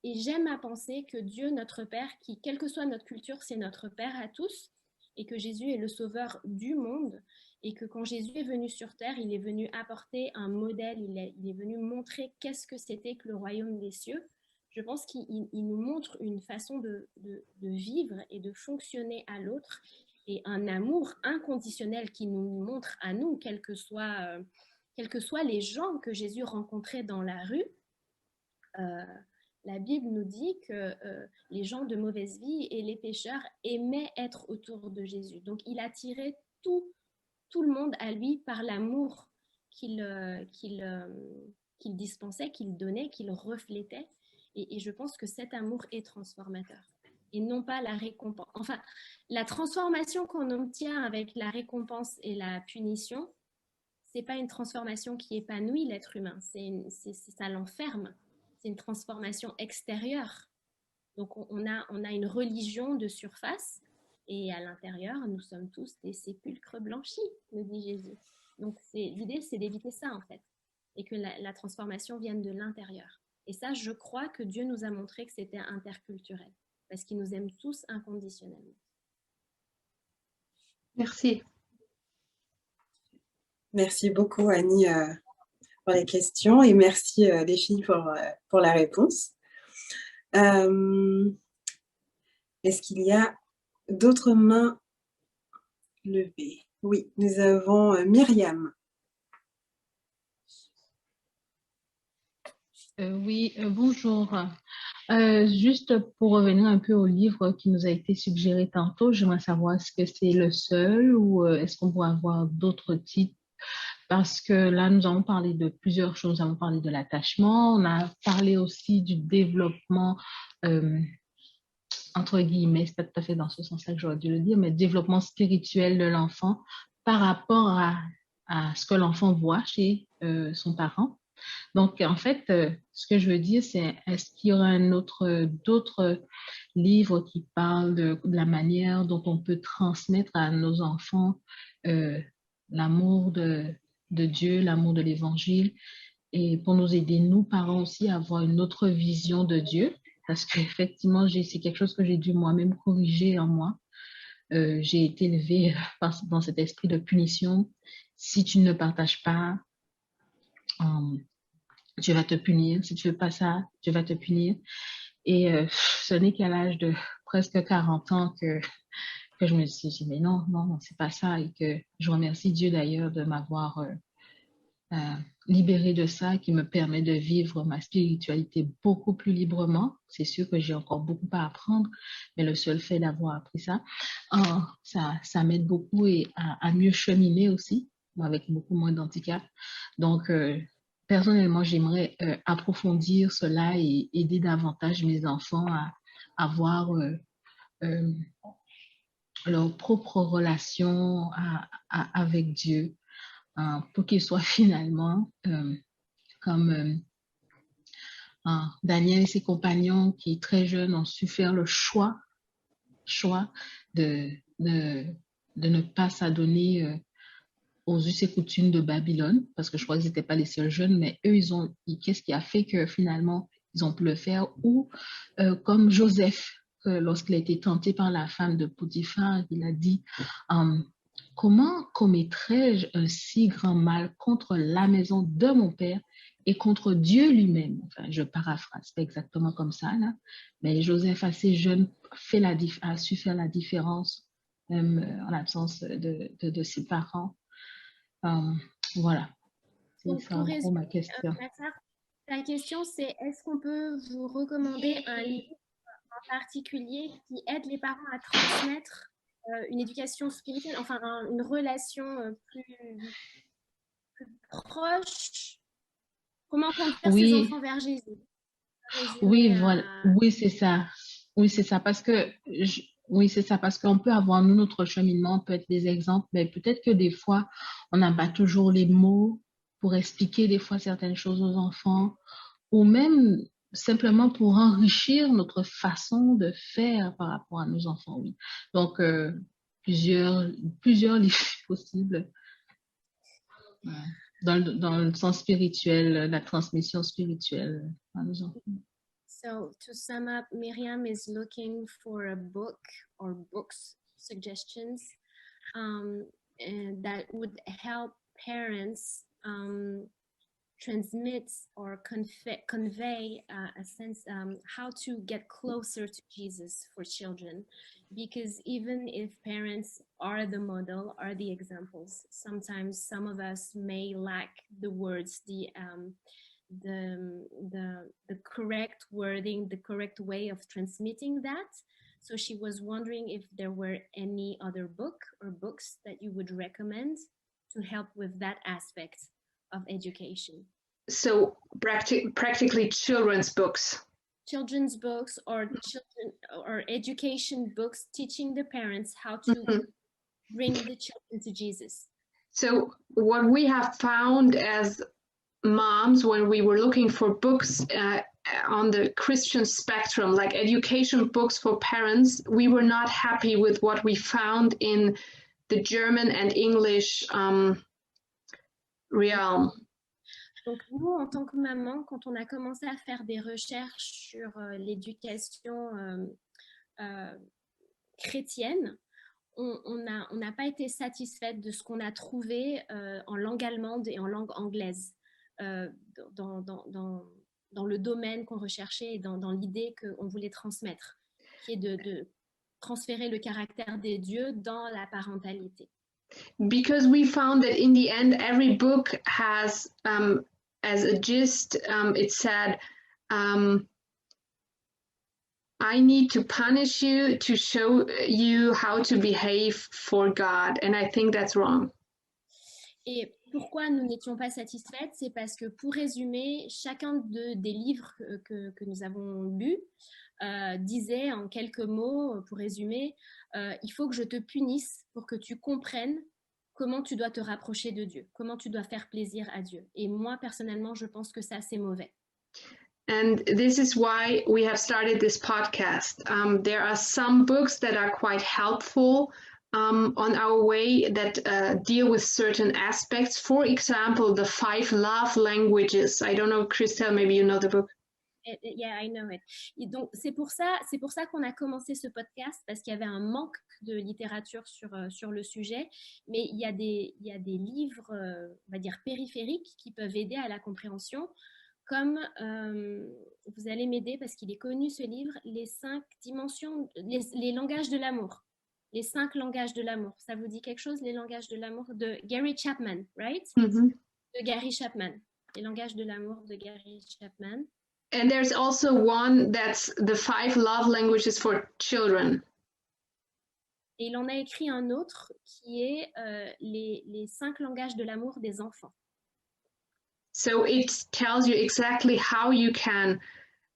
j'aime à penser que Dieu, notre Père, qui, quelle que soit notre culture, c'est notre Père à tous, et que Jésus est le sauveur du monde, et que quand Jésus est venu sur terre, il est venu apporter un modèle, il est venu montrer qu'est-ce que c'était que le royaume des cieux, je pense qu'il nous montre une façon de vivre et de fonctionner à l'autre et un amour inconditionnel qui nous montre à nous, quels que soient les gens que Jésus rencontrait dans la rue. La Bible nous dit que les gens de mauvaise vie et les pécheurs aimaient être autour de Jésus. Donc, il attirait tout le monde à lui par l'amour qu'il dispensait, qu'il donnait, qu'il reflétait. Et je pense que cet amour est transformateur. Et non pas la récompense. Enfin, la transformation qu'on obtient avec la récompense et la punition, c'est pas une transformation qui épanouit l'être humain. Ça l'enferme. C'est une transformation extérieure. Donc, on a une religion de surface et à l'intérieur, nous sommes tous des sépulcres blanchis, nous dit Jésus. Donc, l'idée, c'est d'éviter ça, en fait, et que la transformation vienne de l'intérieur. Et ça, je crois que Dieu nous a montré que c'était interculturel, parce qu'il nous aime tous inconditionnellement. Merci. Merci beaucoup, Annie, pour les questions et merci, les filles, pour la réponse. Est-ce qu'il y a d'autres mains levées? Oui, nous avons Myriam. Oui, bonjour. Juste pour revenir un peu au livre qui nous a été suggéré tantôt, j'aimerais savoir est-ce que c'est le seul ou est-ce qu'on pourrait avoir d'autres titres? Parce que là, nous avons parlé de plusieurs choses. Nous avons parlé de l'attachement, on a parlé aussi du développement, entre guillemets, c'est pas tout à fait dans ce sens-là que j'aurais dû le dire, mais développement spirituel de l'enfant par rapport à ce que l'enfant voit chez son parent. Donc, en fait, ce que je veux dire, c'est est-ce qu'il y aura d'autres livres qui parlent de la manière dont on peut transmettre à nos enfants l'amour de Dieu, l'amour de l'Évangile, et pour nous aider, nous, parents aussi, à avoir une autre vision de Dieu, parce qu'effectivement, c'est quelque chose que j'ai dû moi-même corriger en moi. J'ai été élevée dans cet esprit de punition. Si tu ne partages pas, Dieu va te punir. Si tu ne veux pas ça, Dieu va te punir. Et ce n'est qu'à l'âge de presque 40 ans que je me suis dit, mais non, c'est pas ça. Et que je remercie Dieu d'ailleurs de m'avoir libérée de ça, qui me permet de vivre ma spiritualité beaucoup plus librement. C'est sûr que j'ai encore beaucoup à apprendre, mais le seul fait d'avoir appris ça, ça m'aide beaucoup et à mieux cheminer aussi, avec beaucoup moins d'handicap. Donc, personnellement, j'aimerais approfondir cela et aider davantage mes enfants à avoir leur propre relation avec Dieu, pour qu'ils soient finalement comme Daniel et ses compagnons qui, très jeunes, ont su faire le choix de ne pas s'adonner aux us et coutumes de Babylone, parce que je crois qu'ils n'étaient pas les seuls jeunes, mais eux, qu'est-ce qui a fait que finalement, ils ont pu le faire? Ou comme Joseph, lorsqu'il a été tenté par la femme de Potiphar, il a dit, comment commettrais-je un si grand mal contre la maison de mon père et contre Dieu lui-même? Enfin, je paraphrase, pas exactement comme ça, là, mais Joseph, assez jeune, a su faire la différence, même en l'absence de ses parents. Voilà, c'est ça en gros ma question. Ta question, c'est est-ce qu'on peut vous recommander un livre en particulier qui aide les parents à transmettre une éducation spirituelle, enfin une relation plus proche? Comment conduire ses enfants vers Jésus? Oui, voilà. Oui, c'est ça. Oui, c'est ça. Parce que oui, c'est ça. Parce qu'on peut avoir, nous, notre cheminement, peut être des exemples, mais peut-être que des fois, on n'a pas toujours les mots pour expliquer des fois certaines choses aux enfants, ou même simplement pour enrichir notre façon de faire par rapport à nos enfants, oui. Donc, plusieurs livres possibles. Dans le sens spirituel, la transmission spirituelle à nos enfants. So, to sum up, Miriam is looking for a book or books suggestions and that would help parents transmit or convey a sense how to get closer to Jesus for children, because even if parents are the model, are the examples, sometimes some of us may lack the words, the correct wording, the correct way of transmitting that. So she was wondering if there were any other book or books that you would recommend to help with that aspect of education. So practically children's books. Children's books or education books teaching the parents how to bring the children to Jesus. So what we have found as moms when we were looking for books on the Christian spectrum, like education books for parents, we were not happy with what we found in the German and English realm. Donc nous, en tant que maman, quand on a commencé à faire des recherches sur l'éducation chrétienne, on n'a pas été satisfaite de ce qu'on a trouvé en langue allemande et en langue anglaise dans le domaine qu'on recherchait et dans l'idée qu'on voulait transmettre, qui est de transférer le caractère des dieux dans la parentalité. Because we found that in the end, every book has, as a gist, it said, I need to punish you to show you how to behave for God. And I think that's wrong. Et pourquoi nous n'étions pas satisfaites, c'est parce que, pour résumer, chacun des livres que nous avons lus disait en quelques mots, pour résumer, il faut que je te punisse pour que tu comprennes comment tu dois te rapprocher de Dieu, comment tu dois faire plaisir à Dieu. Et moi, personnellement, je pense que ça, c'est mauvais. And this is why we have started this podcast. There are some books that are quite helpful on our way that deal with certain aspects. For example, the 5 love languages. I don't know, Christelle, maybe you know the book. Yeah, I know it. Et donc, c'est pour ça qu'on a commencé ce podcast, parce qu'il y avait un manque de littérature sur le sujet, mais il y a des livres, on va dire, périphériques qui peuvent aider à la compréhension, comme, vous allez m'aider parce qu'il est connu ce livre, les 5 dimensions, les langages de l'amour. Les 5 langages de l'amour. Ça vous dit quelque chose, les langages de l'amour, de Gary Chapman, right? Mm-hmm. De Gary Chapman. Les langages de l'amour de Gary Chapman. And there's also one that's the 5 love languages for children. Et il en a écrit un autre qui est les 5 langages de l'amour des enfants. So it tells you exactly how you can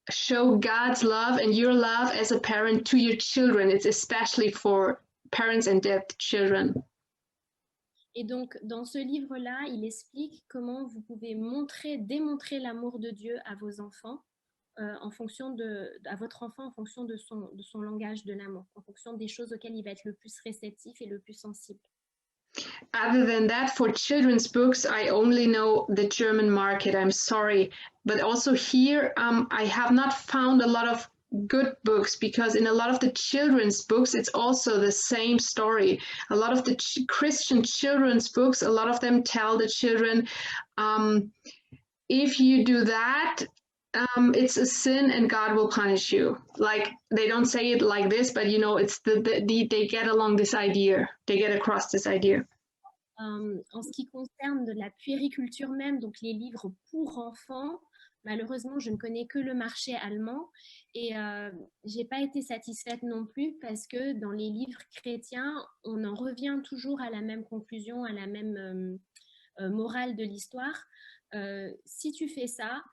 show God's love and your love as a parent to your children. It's especially for parents and deaf children. Et donc, dans ce livre-là, il explique comment vous pouvez démontrer l'amour de Dieu à vos enfants, à votre enfant en fonction de son langage de l'amour, en fonction des choses auxquelles il va être le plus réceptif et le plus sensible. Other than that, for children's books, I only know the German market. I'm sorry. But also here, I have not found a lot of good books, because in a lot of the children's books, it's also the same story. A lot of the Christian children's books, a lot of them tell the children, if you do that, it's a sin and God will punish you. Like, they don't say it like this, but you know, it's they get along this idea. They get across this idea. En ce qui concerne de la puériculture même, donc les livres pour enfants, malheureusement, je ne connais que le marché allemand et j'ai pas été satisfaite non plus, parce que dans les livres chrétiens, on en revient toujours à la même conclusion, à la même morale de l'histoire. Si tu fais ça,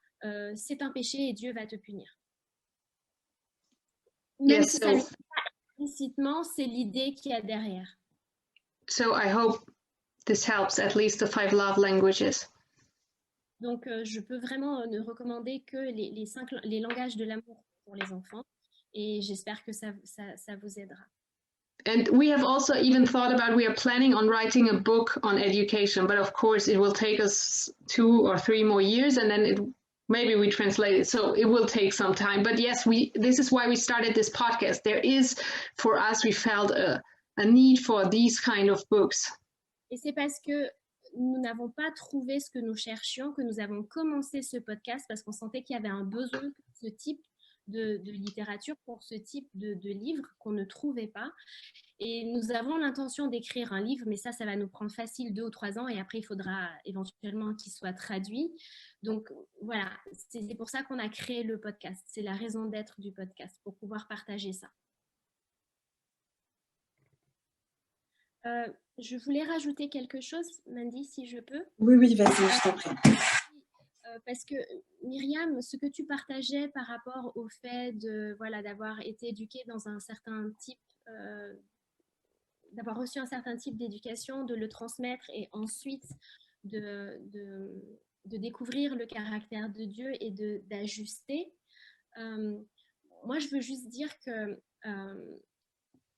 c'est un péché et Dieu va te punir. Même si ça ne le dit pas explicitement, c'est l'idée qu'il y a derrière. So I hope this helps, at least the 5 love languages. Donc, je peux vraiment ne recommander que les langages de l'amour pour les enfants, et j'espère que ça vous aidera. And we have also even thought about, we are planning on writing a book on education, but of course it will take us 2 or 3 more years, and then maybe we translate it, so it will take some time. But yes, this is why we started this podcast. There is, for us, we felt a need for these kind of books. Et c'est parce que nous n'avons pas trouvé ce que nous cherchions, que nous avons commencé ce podcast parce qu'on sentait qu'il y avait un besoin pour ce type de littérature, pour ce type de livre qu'on ne trouvait pas. Et nous avons l'intention d'écrire un livre, mais ça va nous prendre facile 2 ou 3 ans et après, il faudra éventuellement qu'il soit traduit. Donc voilà, c'est pour ça qu'on a créé le podcast. C'est la raison d'être du podcast, pour pouvoir partager ça. Je voulais rajouter quelque chose, Mandy, si je peux. Oui, vas-y, je t'en prie. Parce que Myriam, ce que tu partageais par rapport au fait d'avoir été éduquée dans un certain type, d'avoir reçu un certain type d'éducation, de le transmettre et ensuite de découvrir le caractère de Dieu et d'ajuster. Moi, je veux juste dire que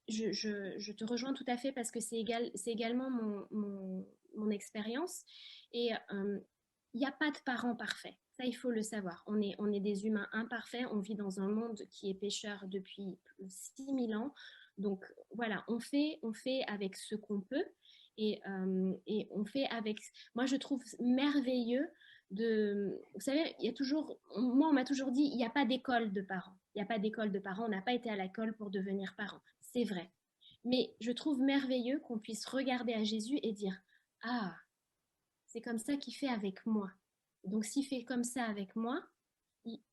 je te rejoins tout à fait parce que c'est également mon expérience. Et il n'y a pas de parents parfaits. Ça, il faut le savoir. On est des humains imparfaits. On vit dans un monde qui est pécheur depuis 6000 ans. Donc, voilà, on fait avec ce qu'on peut. Et on fait avec... Moi, je trouve merveilleux de... Vous savez, il y a toujours... Moi, on m'a toujours dit, il n'y a pas d'école de parents. Il n'y a pas d'école de parents. On n'a pas été à l'école pour devenir parents. C'est vrai. Mais je trouve merveilleux qu'on puisse regarder à Jésus et dire, ah, c'est comme ça qu'il fait avec moi. Donc, s'il fait comme ça avec moi,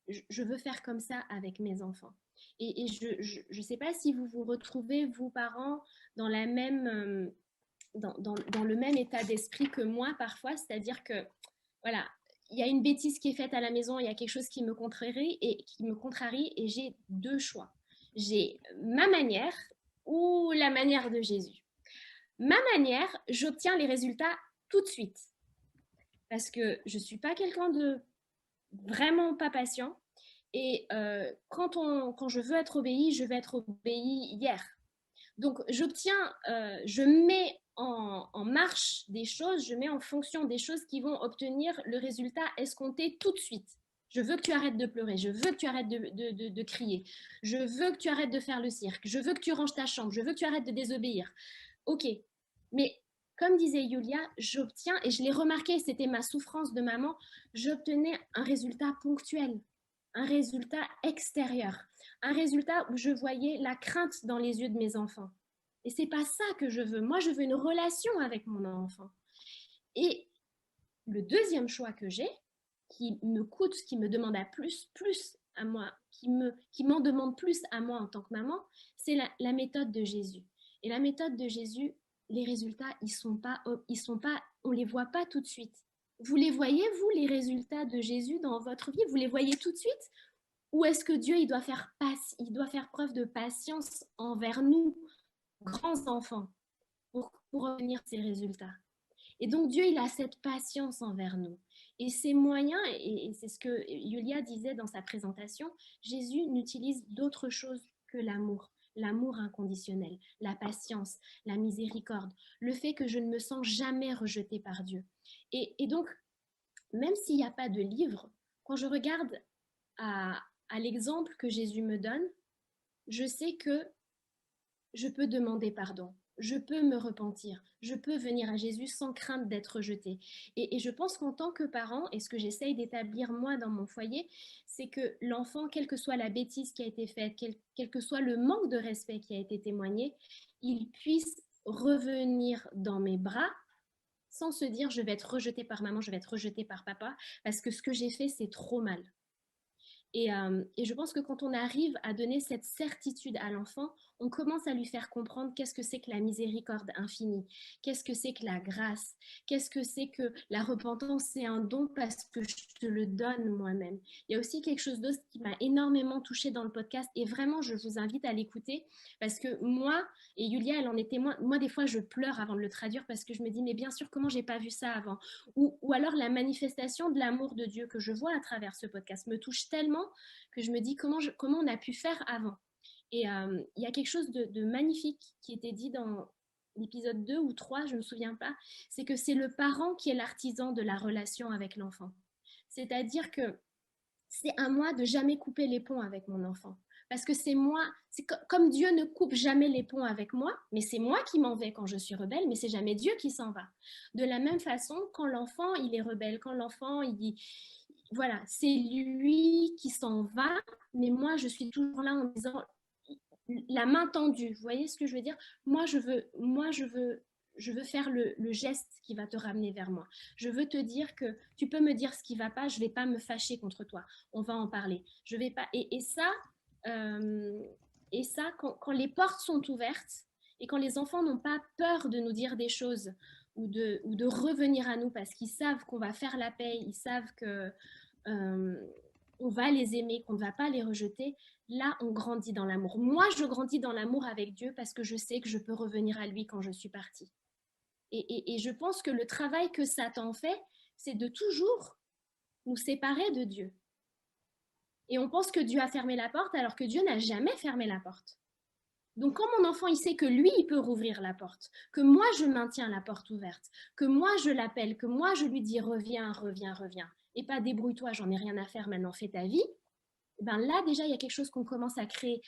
je veux faire comme ça avec mes enfants. Et je ne sais pas si vous vous retrouvez, vous, parents, dans la même... dans le même état d'esprit que moi parfois, c'est-à-dire que voilà, il y a une bêtise qui est faite à la maison, il y a quelque chose qui me contrarie et j'ai 2 choix. J'ai ma manière ou la manière de Jésus. Ma manière, j'obtiens les résultats tout de suite parce que je suis pas quelqu'un de vraiment pas patient et quand je veux être obéie, je vais être obéie hier. Donc, je mets en marche des choses, je mets en fonction des choses qui vont obtenir le résultat escompté tout de suite. Je veux que tu arrêtes de pleurer, je veux que tu arrêtes de crier, je veux que tu arrêtes de faire le cirque, je veux que tu ranges ta chambre, je veux que tu arrêtes de désobéir. Ok, mais comme disait Yulia, j'obtiens, et je l'ai remarqué, c'était ma souffrance de maman, j'obtenais un résultat ponctuel, un résultat extérieur, un résultat où je voyais la crainte dans les yeux de mes enfants. Et c'est pas ça que je veux. Moi, je veux une relation avec mon enfant. Et le deuxième choix que j'ai, qui me coûte, qui me demande plus à moi, qui m'en demande plus à moi en tant que maman, c'est la méthode de Jésus. Et la méthode de Jésus, les résultats, on les voit pas tout de suite. Vous les voyez, vous, les résultats de Jésus dans votre vie? Vous les voyez tout de suite? Ou est-ce que Dieu, il doit faire preuve de patience envers nous, grands enfants, pour obtenir ces résultats? Et donc, Dieu, il a cette patience envers nous. Et ces moyens, et c'est ce que Yulia disait dans sa présentation, Jésus n'utilise d'autre chose que l'amour. L'amour inconditionnel, la patience, la miséricorde, le fait que je ne me sens jamais rejetée par Dieu. Et donc, même s'il n'y a pas de livre, quand je regarde à l'exemple que Jésus me donne, je sais que je peux demander pardon, je peux me repentir, je peux venir à Jésus sans crainte d'être rejetée. Et je pense qu'en tant que parent, et ce que j'essaye d'établir moi dans mon foyer, c'est que l'enfant, quelle que soit la bêtise qui a été faite, quel que soit le manque de respect qui a été témoigné, il puisse revenir dans mes bras sans se dire je vais être rejeté par maman, je vais être rejeté par papa, parce que ce que j'ai fait, c'est trop mal. Et je pense que quand on arrive à donner cette certitude à l'enfant, on commence à lui faire comprendre qu'est-ce que c'est que la miséricorde infinie, qu'est-ce que c'est que la grâce, qu'est-ce que c'est que la repentance, c'est un don parce que je te le donne moi-même. Il y a aussi quelque chose d'autre qui m'a énormément touchée dans le podcast et vraiment, je vous invite à l'écouter parce que moi, et Yulia, elle en est témoin, moi des fois, je pleure avant de le traduire parce que je me dis, mais bien sûr, comment j'ai pas vu ça avant? Ou alors la manifestation de l'amour de Dieu que je vois à travers ce podcast me touche tellement que je me dis comment on a pu faire avant. Et il y a quelque chose de magnifique qui était dit dans l'épisode 2 ou 3, je ne me souviens pas, c'est que c'est le parent qui est l'artisan de la relation avec l'enfant. C'est-à-dire que c'est à moi de jamais couper les ponts avec mon enfant. parce que c'est moi, comme Dieu ne coupe jamais les ponts avec moi, mais c'est moi qui m'en vais quand je suis rebelle, mais c'est jamais Dieu qui s'en va. De la même façon, quand l'enfant, il est rebelle, quand l'enfant, voilà, c'est lui qui s'en va, mais moi, je suis toujours là en disant, la main tendue, vous voyez ce que je veux dire? Moi, je veux faire le geste qui va te ramener vers moi. Je veux te dire que tu peux me dire ce qui ne va pas, je ne vais pas me fâcher contre toi. On va en parler. Je vais pas. Et ça, quand les portes sont ouvertes et quand les enfants n'ont pas peur de nous dire des choses ou de revenir à nous parce qu'ils savent qu'on va faire la paix, ils savent que on va les aimer, qu'on ne va pas les rejeter, là, on grandit dans l'amour. Moi, je grandis dans l'amour avec Dieu parce que je sais que je peux revenir à lui quand je suis partie. Et je pense que le travail que Satan fait, c'est de toujours nous séparer de Dieu. Et on pense que Dieu a fermé la porte alors que Dieu n'a jamais fermé la porte. Donc quand mon enfant, il sait que lui, il peut rouvrir la porte, que moi, je maintiens la porte ouverte, que moi, je l'appelle, que moi, je lui dis reviens, reviens, reviens, et pas débrouille-toi, j'en ai rien à faire, maintenant fais ta vie, ben là, déjà, il y a quelque chose qu'on commence à créer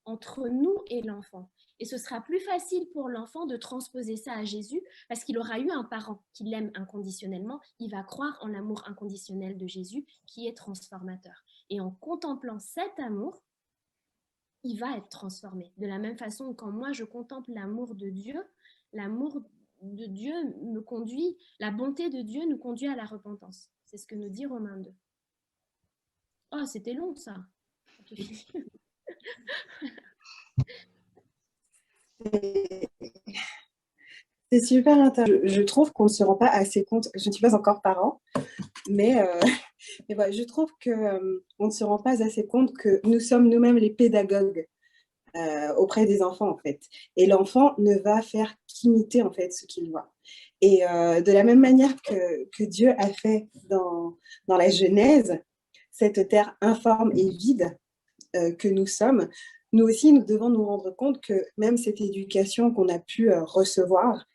entre nous et l'enfant. Et ce sera plus facile pour l'enfant de transposer ça à Jésus parce qu'il aura eu un parent qui l'aime inconditionnellement. Il va croire en l'amour inconditionnel de Jésus qui est transformateur. Et en contemplant cet amour, il va être transformé. De la même façon, quand moi, je contemple l'amour de Dieu me conduit, la bonté de Dieu nous conduit à la repentance. C'est ce que nous dit Romains 2. Oh, c'était long, ça. C'est super intéressant. Je trouve qu'on ne se rend pas assez compte. Je ne suis pas encore parent, mais voilà, je trouve qu'on ne se rend pas assez compte que nous sommes nous-mêmes les pédagogues auprès des enfants, en fait. Et l'enfant ne va faire qu'imiter, en fait, ce qu'il voit. Et de la même manière que Dieu a fait dans la Genèse, cette terre informe et vide que nous sommes, nous aussi, nous devons nous rendre compte que même cette éducation qu'on a pu recevoir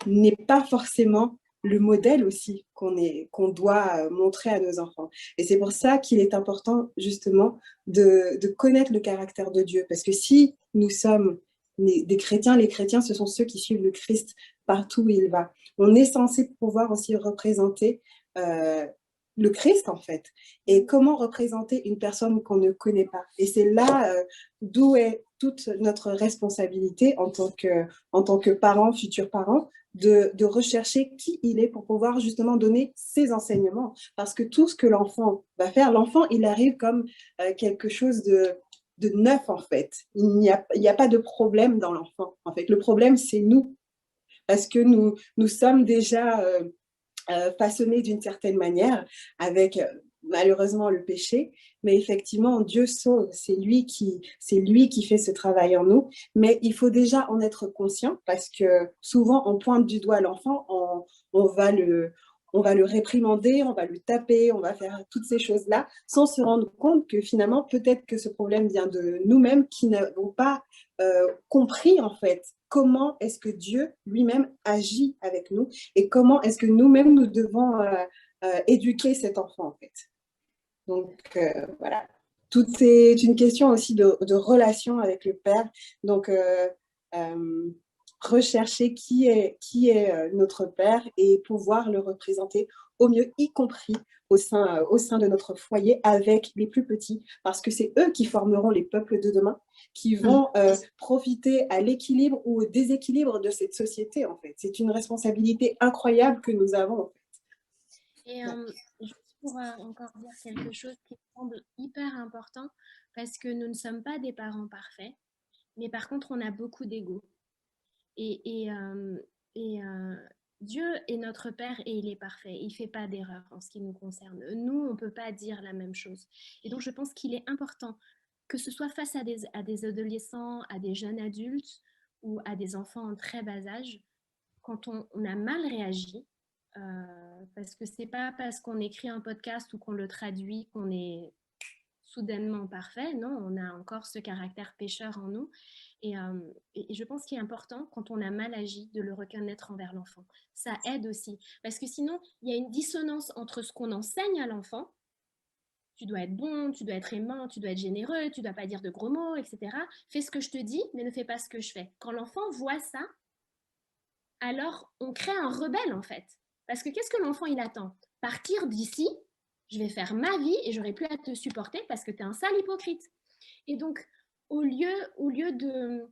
n'est pas forcément le modèle aussi qu'on doit montrer à nos enfants. Et c'est pour ça qu'il est important justement de connaître le caractère de Dieu. Parce que si nous sommes des chrétiens, les chrétiens, ce sont ceux qui suivent le Christ partout où il va. On est censé pouvoir aussi représenter le Christ, en fait. Et comment représenter une personne qu'on ne connaît pas. Et c'est là d'où est toute notre responsabilité en tant que parents, futurs parents, de rechercher qui il est pour pouvoir justement donner ses enseignements. Parce que tout ce que l'enfant va faire, l'enfant, il arrive comme quelque chose de neuf, en fait. Il n'y a pas de problème dans l'enfant, en fait. Le problème, c'est nous. Parce que nous sommes déjà façonnés d'une certaine manière avec malheureusement le péché, mais effectivement Dieu sauve, c'est lui qui fait ce travail en nous, mais il faut déjà en être conscient parce que souvent on pointe du doigt l'enfant, on va le réprimander, on va le taper, on va faire toutes ces choses-là sans se rendre compte que finalement peut-être que ce problème vient de nous-mêmes qui n'avons pas compris en fait comment est-ce que Dieu lui-même agit avec nous et comment est-ce que nous-mêmes nous devons éduquer cet enfant en fait. Donc voilà, tout est une question aussi de relation avec le Père. Donc rechercher qui est notre Père et pouvoir le représenter au mieux, y compris au sein de notre foyer avec les plus petits, parce que c'est eux qui formeront les peuples de demain, qui vont profiter à l'équilibre ou au déséquilibre de cette société, en fait. C'est une responsabilité incroyable que nous avons, en fait. Et juste pour encore dire quelque chose qui me semble hyper important, parce que nous ne sommes pas des parents parfaits, mais par contre, on a beaucoup d'ego. Et Dieu est notre Père et il est parfait. Il ne fait pas d'erreur en ce qui nous concerne. Nous, on ne peut pas dire la même chose. Et donc, je pense qu'il est important que ce soit face à des adolescents, à des jeunes adultes ou à des enfants en très bas âge, quand on a mal réagi, parce que ce n'est pas parce qu'on écrit un podcast ou qu'on le traduit qu'on est soudainement parfait. Non, on a encore ce caractère pécheur en nous. Et je pense qu'il est important, quand on a mal agi, de le reconnaître envers l'enfant. Ça aide aussi. Parce que sinon, il y a une dissonance entre ce qu'on enseigne à l'enfant tu dois être bon, tu dois être aimant, tu dois être généreux, tu dois pas dire de gros mots, etc. Fais ce que je te dis, mais ne fais pas ce que je fais. Quand l'enfant voit ça, alors on crée un rebelle en fait. Parce que qu'est-ce que l'enfant il attend? Partir d'ici, je vais faire ma vie et j'aurai plus à te supporter parce que tu es un sale hypocrite. Et donc, au lieu de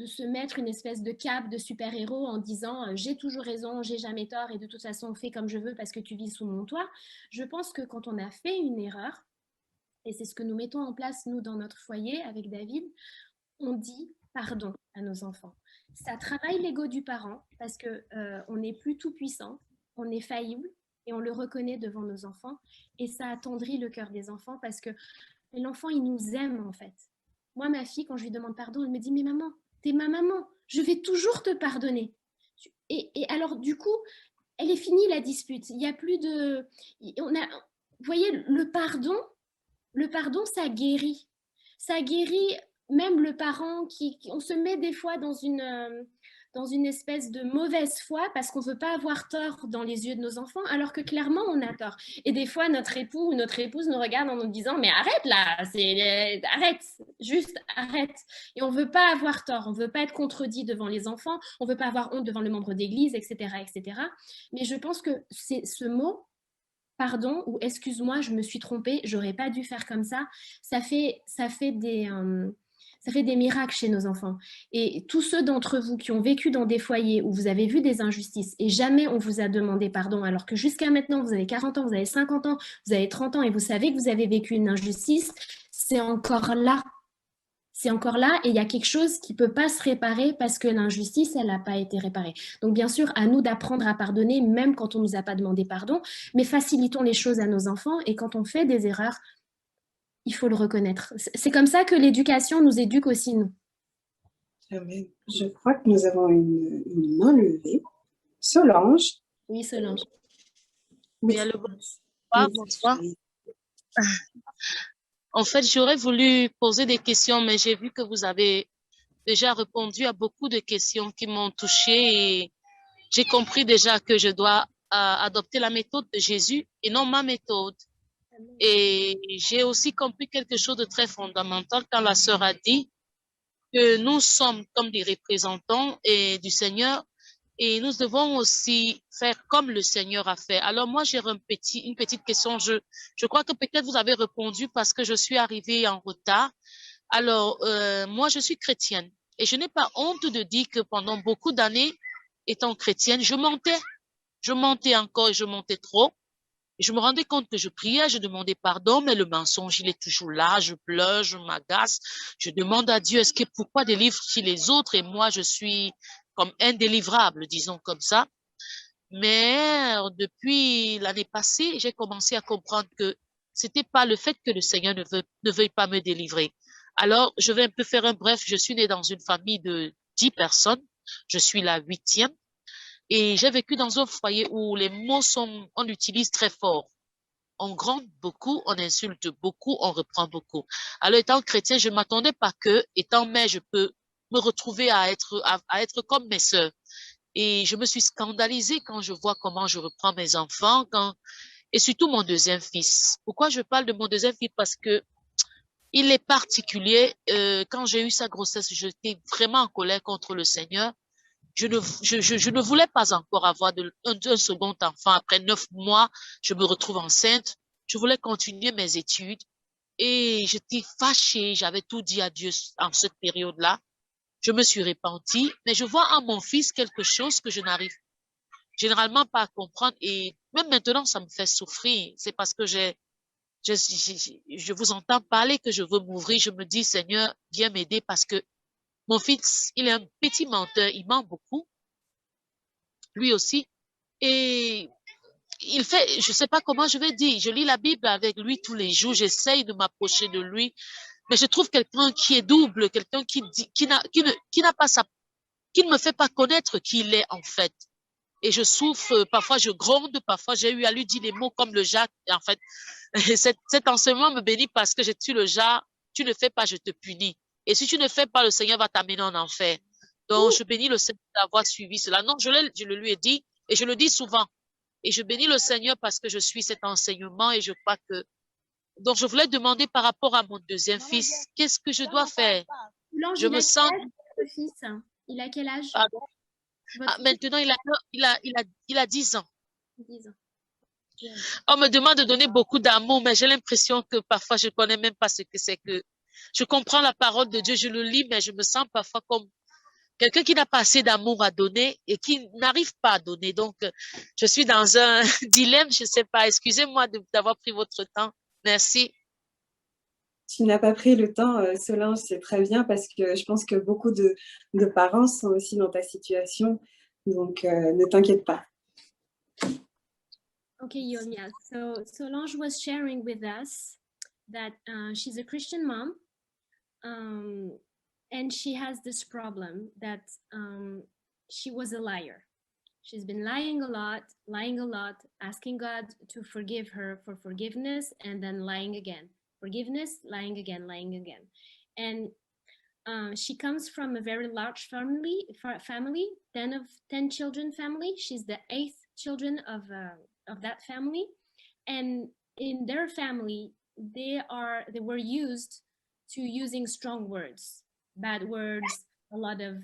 se mettre une espèce de cape de super-héros en disant j'ai toujours raison, j'ai jamais tort et de toute façon on fait comme je veux parce que tu vis sous mon toit, je pense que quand on a fait une erreur, et c'est ce que nous mettons en place nous dans notre foyer avec David, on dit pardon à nos enfants. Ça travaille l'ego du parent parce que on n'est plus tout puissant, on est faillible et on le reconnaît devant nos enfants et ça attendrit le cœur des enfants parce que l'enfant il nous aime en fait. Moi ma fille quand je lui demande pardon elle me dit mais maman t'es ma maman, je vais toujours te pardonner. Et alors du coup elle est finie la dispute. Il n'y a plus de, vous voyez le pardon ça guérit. Ça guérit même le parent on se met des fois dans une espèce de mauvaise foi parce qu'on ne veut pas avoir tort dans les yeux de nos enfants, alors que clairement on a tort. Et des fois notre époux ou notre épouse nous regarde en nous disant mais arrête là, arrête, juste arrête. Et on ne veut pas avoir tort, on ne veut pas être contredit devant les enfants, on ne veut pas avoir honte devant le membre d'église, etc., etc. Mais je pense que c'est ce mot pardon ou excuse-moi, je me suis trompée, j'aurais pas dû faire comme ça, ça fait des miracles chez nos enfants. Et tous ceux d'entre vous qui ont vécu dans des foyers où vous avez vu des injustices et jamais on vous a demandé pardon, alors que jusqu'à maintenant, vous avez 40 ans, vous avez 50 ans, vous avez 30 ans et vous savez que vous avez vécu une injustice, c'est encore là. C'est encore là et il y a quelque chose qui ne peut pas se réparer parce que l'injustice, elle n'a pas été réparée. Donc, bien sûr, à nous d'apprendre à pardonner, même quand on ne nous a pas demandé pardon, mais facilitons les choses à nos enfants et quand on fait des erreurs, il faut le reconnaître. C'est comme ça que l'éducation nous éduque aussi, nous. Amen. Je crois que nous avons une main levée. Solange. Oui, Solange. Oui, bonsoir. En fait, j'aurais voulu poser des questions, mais j'ai vu que vous avez déjà répondu à beaucoup de questions qui m'ont touchée et j'ai compris déjà que je dois adopter la méthode de Jésus et non ma méthode. Et j'ai aussi compris quelque chose de très fondamental quand la sœur a dit que nous sommes comme des représentants du Seigneur et nous devons aussi faire comme le Seigneur a fait. Alors moi, j'ai une petite question. Je crois que peut-être vous avez répondu parce que je suis arrivée en retard. Alors, moi, je suis chrétienne et je n'ai pas honte de dire que pendant beaucoup d'années, étant chrétienne, je mentais encore et je mentais trop. Et je me rendais compte que je priais, je demandais pardon, mais le mensonge, il est toujours là, je pleure, je m'agace, je demande à Dieu, pourquoi délivre-t-il les autres et moi, je suis comme indélivrable, disons comme ça. Mais depuis l'année passée, j'ai commencé à comprendre que c'était pas le fait que le Seigneur ne veuille pas me délivrer. Alors, je vais un peu faire un bref. Je suis née dans une famille de 10 personnes. Je suis la 8e. Et j'ai vécu dans un foyer où les mots on utilise très fort. On gronde beaucoup, on insulte beaucoup, on reprend beaucoup. Alors, étant chrétien, je ne m'attendais pas que, étant mère, je peux me retrouver à être comme mes sœurs. Et je me suis scandalisée quand je vois comment je reprends mes enfants, et surtout mon deuxième fils. Pourquoi je parle de mon deuxième fils? Parce que il est particulier. Quand j'ai eu sa grossesse, j'étais vraiment en colère contre le Seigneur. Je ne voulais pas encore avoir un second enfant. Après 9 mois, je me retrouve enceinte. Je voulais continuer mes études et j'étais fâchée. J'avais tout dit à Dieu en cette période-là. Je me suis repentie, mais je vois en mon fils quelque chose que je n'arrive généralement pas à comprendre et même maintenant, ça me fait souffrir. C'est parce que je vous entends parler que je veux m'ouvrir. Je me dis, Seigneur, viens m'aider parce que mon fils, il est un petit menteur, il ment beaucoup, lui aussi, et il fait, je sais pas comment je vais dire, je lis la Bible avec lui tous les jours, j'essaye de m'approcher de lui, mais je trouve quelqu'un qui est double, quelqu'un qui ne me fait pas connaître qui il est en fait. Et je souffre, parfois je gronde, parfois j'ai eu à lui dire des mots comme le Jacques, en fait. Cet enseignement me bénit parce que je tue le Jacques, tu ne fais pas, je te punis. Et si tu ne fais pas, le Seigneur va t'amener en enfer. Donc, je bénis le Seigneur d'avoir suivi cela. Non, je le lui ai dit et je le dis souvent. Et je bénis le Seigneur parce que je suis cet enseignement et je crois que... Donc, je voulais demander par rapport à mon deuxième fils, qu'est-ce que je dois faire? Solange, Je il a me quel sens... âge, votre fils? Il a quel âge? Pardon? Votre fils? Maintenant, il a 10 ans. 10 ans. On me demande de donner beaucoup d'amour, mais j'ai l'impression que parfois, je ne connais même pas ce que c'est que... Je comprends la parole de Dieu, je le lis, mais je me sens parfois comme quelqu'un qui n'a pas assez d'amour à donner et qui n'arrive pas à donner. Donc, je suis dans un dilemme, je ne sais pas. Excusez-moi d'avoir pris votre temps. Merci. Tu n'as pas pris le temps, Solange, c'est très bien parce que je pense que beaucoup de parents sont aussi dans ta situation. Donc, ne t'inquiète pas. Okay, Yolia. So Solange was sharing with us that she's a Christian mom, and she has this problem that she was a liar. She's been lying a lot, asking God to forgive her for forgiveness, and then lying again. Forgiveness, lying again, lying again. And she comes from a very large family, 10 children family. She's the 8th children of that family, and in their family they were used to using strong words, bad words, a lot of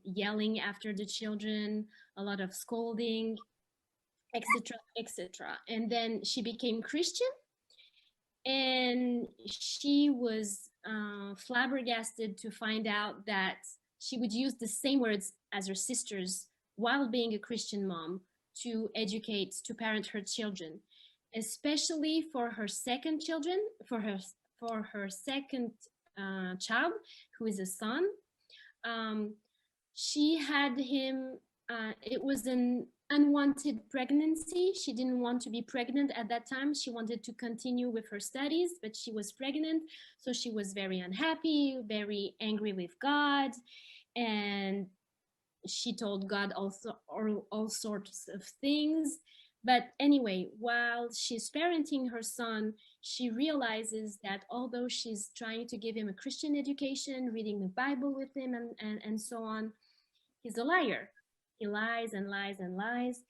yelling after the children, a lot of scolding, etc., etc. And then she became Christian, and she was flabbergasted to find out that she would use the same words as her sisters while being a Christian mom to educate, to parent her children, especially for her second children, for her second child, who is a son. She had him, it was an unwanted pregnancy. She didn't want to be pregnant at that time. She wanted to continue with her studies, but she was pregnant. So she was very unhappy, very angry with God. And she told God also all sorts of things. But anyway, while she's parenting her son, she realizes that although she's trying to give him a Christian education, reading the Bible with him and so on, he's a liar. He lies and lies and lies.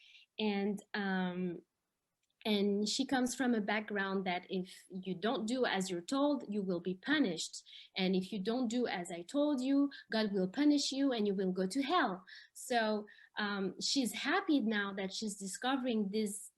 And she comes from a background that if you don't do as you're told, you will be punished. And if you don't do as I told you, God will punish you and you will go to hell. So she's happy now that she's discovering this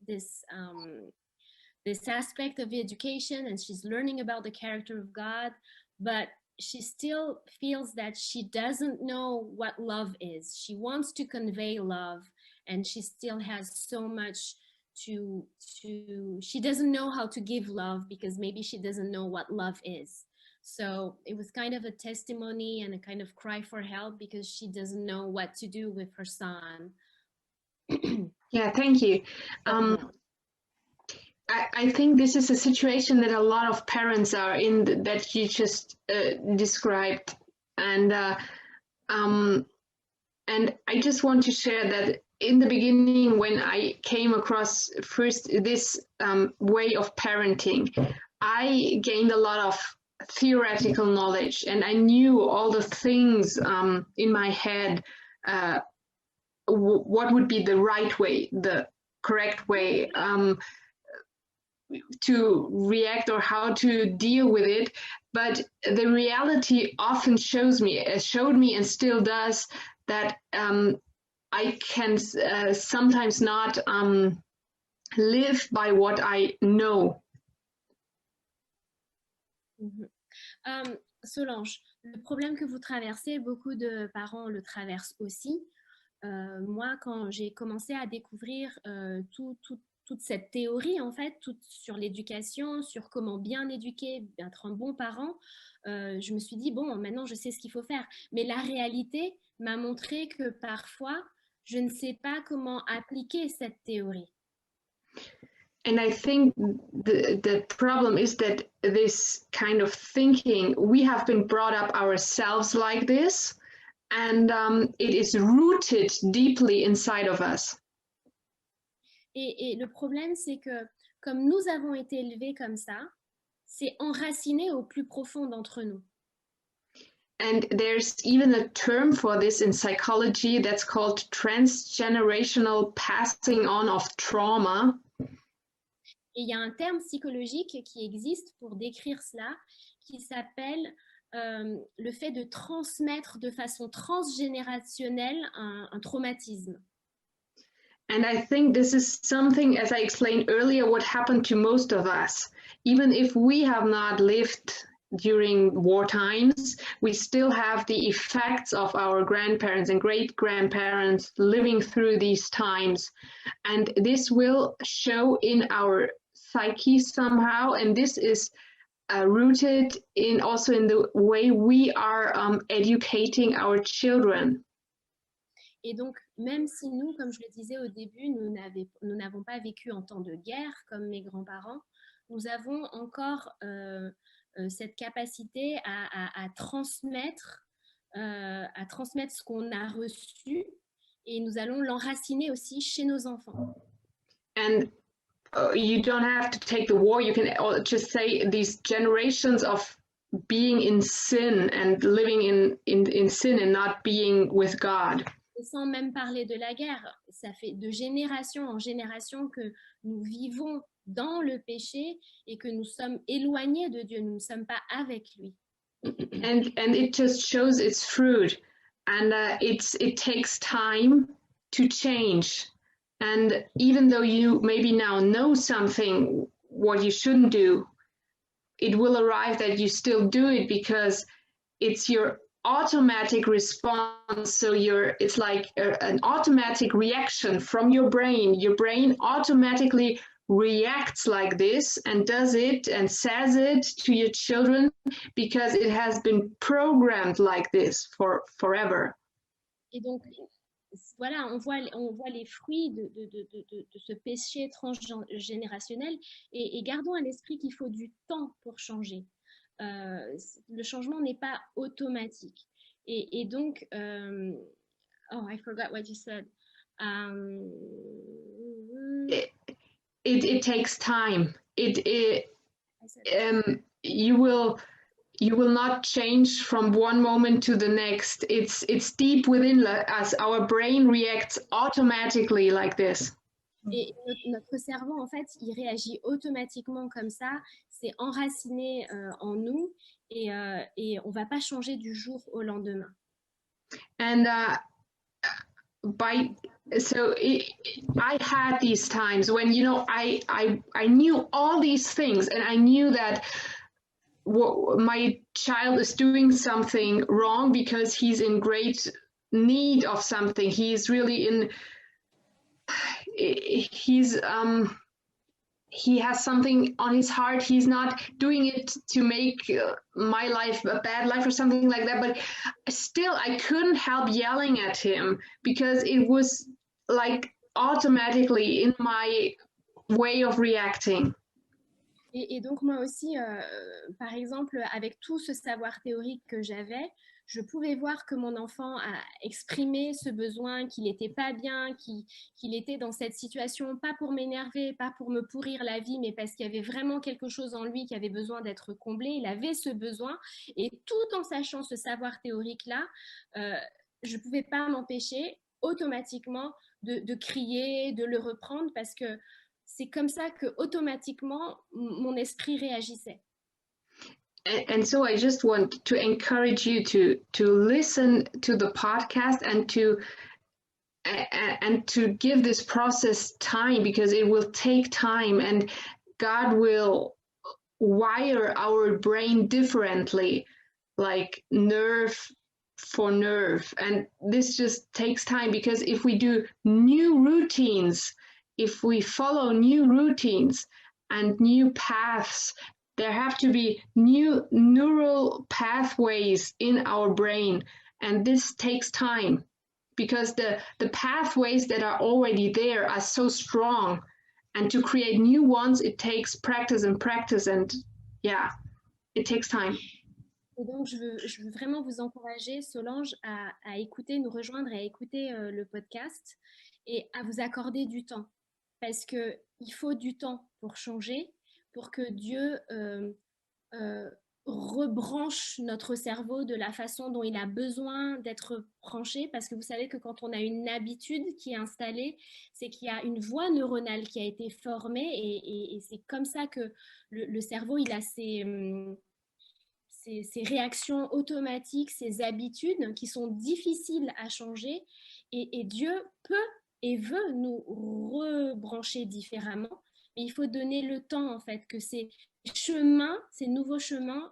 aspect of education, and she's learning about the character of God, but she still feels that she doesn't know what love is. She wants to convey love, and she still has so much she doesn't know how to give love because maybe she doesn't know what love is. So it was kind of a testimony and a kind of cry for help because she doesn't know what to do with her son. Yeah, thank you. I think this is a situation that a lot of parents are in that you just described, and I just want to share that in the beginning, when I came across first this way of parenting, I gained a lot of theoretical knowledge, and I knew all the things in my head, what would be the right way, the correct way to react or how to deal with it. But the reality often showed me and still does that I can sometimes not live by what I know. Solange, le problème que vous traversez, beaucoup de parents le traversent aussi. Moi, quand j'ai commencé à découvrir toute cette théorie, en fait, sur l'éducation, sur comment bien éduquer, être un bon parent, je me suis dit, bon, maintenant, je sais ce qu'il faut faire. Mais la réalité m'a montré que parfois, je ne sais pas comment appliquer cette théorie. And I think the problem is that this kind of thinking, we have been brought up ourselves like this, and it is rooted deeply inside of us. Et le problème, c'est que comme nous avons été élevés comme ça, c'est enraciné au plus profond d'entre nous. And there's even a term for this in psychology that's called transgenerational passing on of trauma. Et il y a un terme psychologique qui existe pour décrire cela, qui s'appelle le fait de transmettre de façon transgénérationnelle un traumatisme. And I think this is something, as I explained earlier, what happened to most of us. Even if we have not lived during war times, we still have the effects of our grandparents and great-grandparents living through these times. And this will show in our psyche somehow, and this is rooted in also in the way we are educating our children. Et donc, même si nous, comme je le disais au début, nous n'avons pas vécu en temps de guerre comme mes grands-parents, nous avons encore cette capacité à transmettre ce qu'on a reçu, et nous allons l'enraciner aussi chez nos enfants. And you don't have to take the war, you can just say these generations of being in sin and living in sin and not being with God. Et sans même parler de la guerre, ça fait de génération en génération que nous vivons dans le péché et que nous sommes éloignés de Dieu, nous ne sommes pas avec lui. And it just shows its fruit, and it takes time to change. And even though you maybe now know something what you shouldn't do, it will arrive that you still do it because it's your automatic response. So it's like an automatic reaction from your brain. Your brain automatically reacts like this and does it and says it to your children because it has been programmed like this for forever. Et donc, voilà, on voit les fruits de ce péché transgénérationnel, et gardons à l'esprit qu'il faut du temps pour changer. Le changement n'est pas automatique. Et donc, oh, I forgot what you said. It takes time. You will not change from one moment to the next. It's deep within us. Our brain reacts automatically like this. Et notre cerveau, en fait, il réagit automatiquement comme ça. C'est enraciné en nous, et on ne va pas changer du jour au lendemain. And I had these times when, I knew all these things, and I knew that my child is doing something wrong because he's in great need of something. He's really he has something on his heart. He's not doing it to make my life a bad life or something like that, but still I couldn't help yelling at him because it was like automatically in my way of reacting. Et donc moi aussi, par exemple, avec tout ce savoir théorique que j'avais, je pouvais voir que mon enfant a exprimé ce besoin, qu'il n'était pas bien, qu'il était dans cette situation, pas pour m'énerver, pas pour me pourrir la vie, mais parce qu'il y avait vraiment quelque chose en lui qui avait besoin d'être comblé. Il avait ce besoin, et tout en sachant ce savoir théorique-là, je ne pouvais pas m'empêcher automatiquement de crier, de le reprendre, parce que c'est comme ça que automatiquement mon esprit réagissait. And so I just want to encourage you to listen to the podcast and to give this process time, because it will take time, and God will wire our brain differently, like nerve for nerve. And this just takes time, because if we do new routines, if we follow new routines and new paths, there have to be new neural pathways in our brain. And this takes time, because the pathways that are already there are so strong. And to create new ones, it takes practice and practice. And yeah, it takes time. Et donc, je veux vraiment vous encourager, Solange, à écouter, nous rejoindre et à écouter le podcast, et à vous accorder du temps. Parce qu'il faut du temps pour changer, pour que Dieu rebranche notre cerveau de la façon dont il a besoin d'être branché, parce que vous savez que quand on a une habitude qui est installée, c'est qu'il y a une voie neuronale qui a été formée et c'est comme ça que le cerveau, il a ses réactions automatiques, ses habitudes qui sont difficiles à changer et Dieu peut et veut nous rebrancher différemment. Mais il faut donner le temps en fait que ces chemins, ces nouveaux chemins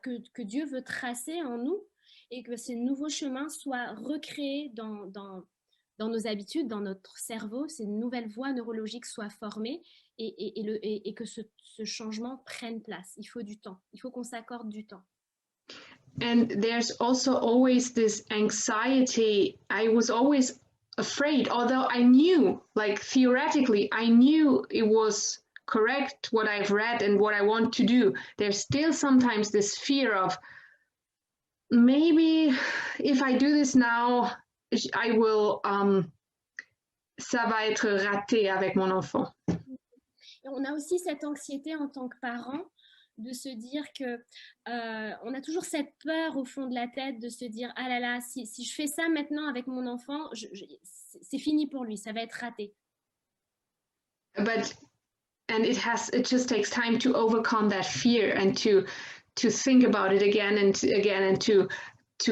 que Dieu veut tracer en nous et que ces nouveaux chemins soient recréés dans nos habitudes, dans notre cerveau, ces nouvelles voies neurologiques soient formées et que ce changement prenne place. Il faut du temps, il faut qu'on s'accorde du temps. And there's also always this anxiety. I was always afraid, although I knew, like theoretically, I knew it was correct what I've read and what I want to do. There's still sometimes this fear of maybe if I do this now, I will, ça va être raté avec mon enfant. Et on a aussi cette anxiété en tant que parent de se dire que on a toujours cette peur au fond de la tête de se dire ah là là, si je fais ça maintenant avec mon enfant, c'est fini pour lui, ça va être raté. And it just takes time to overcome that fear and to think about it again and again and to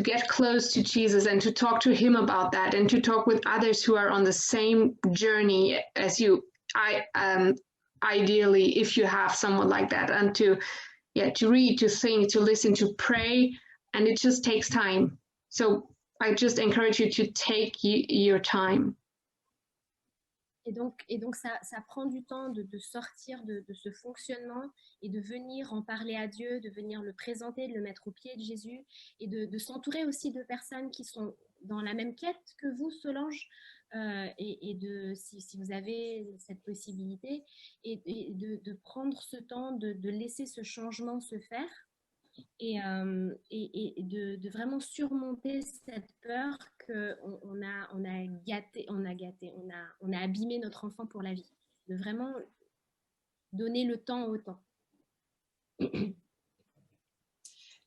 get close to Jesus and to talk to him about that and to talk with others who are on the same journey as you. Ideally, if you have someone like that, and to read, to think, to listen, to pray, and it just takes time. So I just encourage you to take your time. Et donc ça prend du temps de sortir de ce fonctionnement et de venir en parler à Dieu, de venir le présenter, de le mettre aux pieds de Jésus et de s'entourer aussi de personnes qui sont dans la même quête que vous, Solange, si vous avez cette possibilité, et de prendre ce temps, de laisser ce changement se faire et de vraiment surmonter cette peur qu'on a abîmé notre enfant pour la vie, de vraiment donner le temps au temps. Eh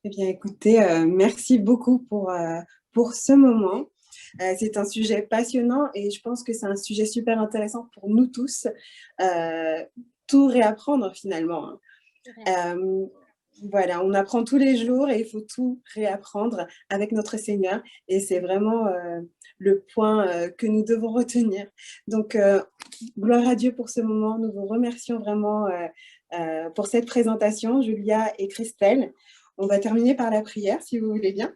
bien, écoutez, merci beaucoup pour ce moment. C'est un sujet passionnant et je pense que c'est un sujet super intéressant pour nous tous. Tout réapprendre finalement. Voilà, on apprend tous les jours et il faut tout réapprendre avec notre Seigneur. Et c'est vraiment le point que nous devons retenir. Donc, gloire à Dieu pour ce moment. Nous vous remercions vraiment pour cette présentation, Julia et Christelle. On va terminer par la prière, si vous voulez bien.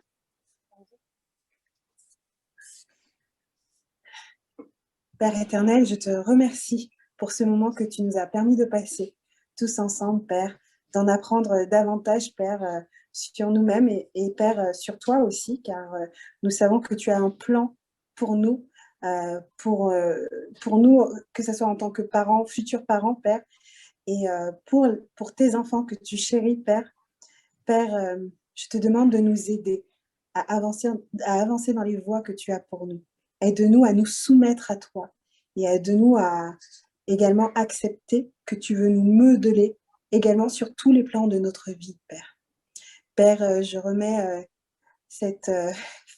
Père éternel, je te remercie pour ce moment que tu nous as permis de passer tous ensemble, Père, d'en apprendre davantage, Père, sur nous-mêmes et Père, sur toi aussi, car nous savons que tu as un plan pour nous, pour nous, que ce soit en tant que parents, futurs parents, Père, et pour tes enfants que tu chéris, Père. Père, je te demande de nous aider à avancer dans les voies que tu as pour nous. Aide-nous à nous soumettre à toi et aide-nous à également accepter que tu veux nous modeler également sur tous les plans de notre vie, Père. Père, je remets cette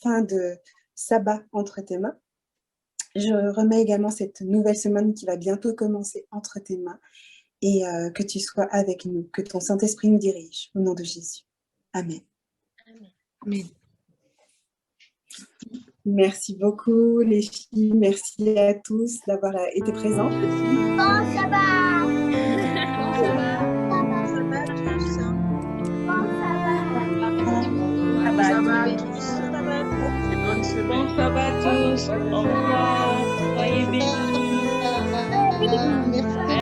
fin de sabbat entre tes mains. Je remets également cette nouvelle semaine qui va bientôt commencer entre tes mains et que tu sois avec nous, que ton Saint-Esprit nous dirige. Au nom de Jésus. Amen. Amen. Merci beaucoup les filles, merci à tous d'avoir été présents. Bon sabbat. Bon sabbat. Bon sabbat à tous. Bon sabbat. Bon sabbat à tous. Au revoir. Soyez bénis.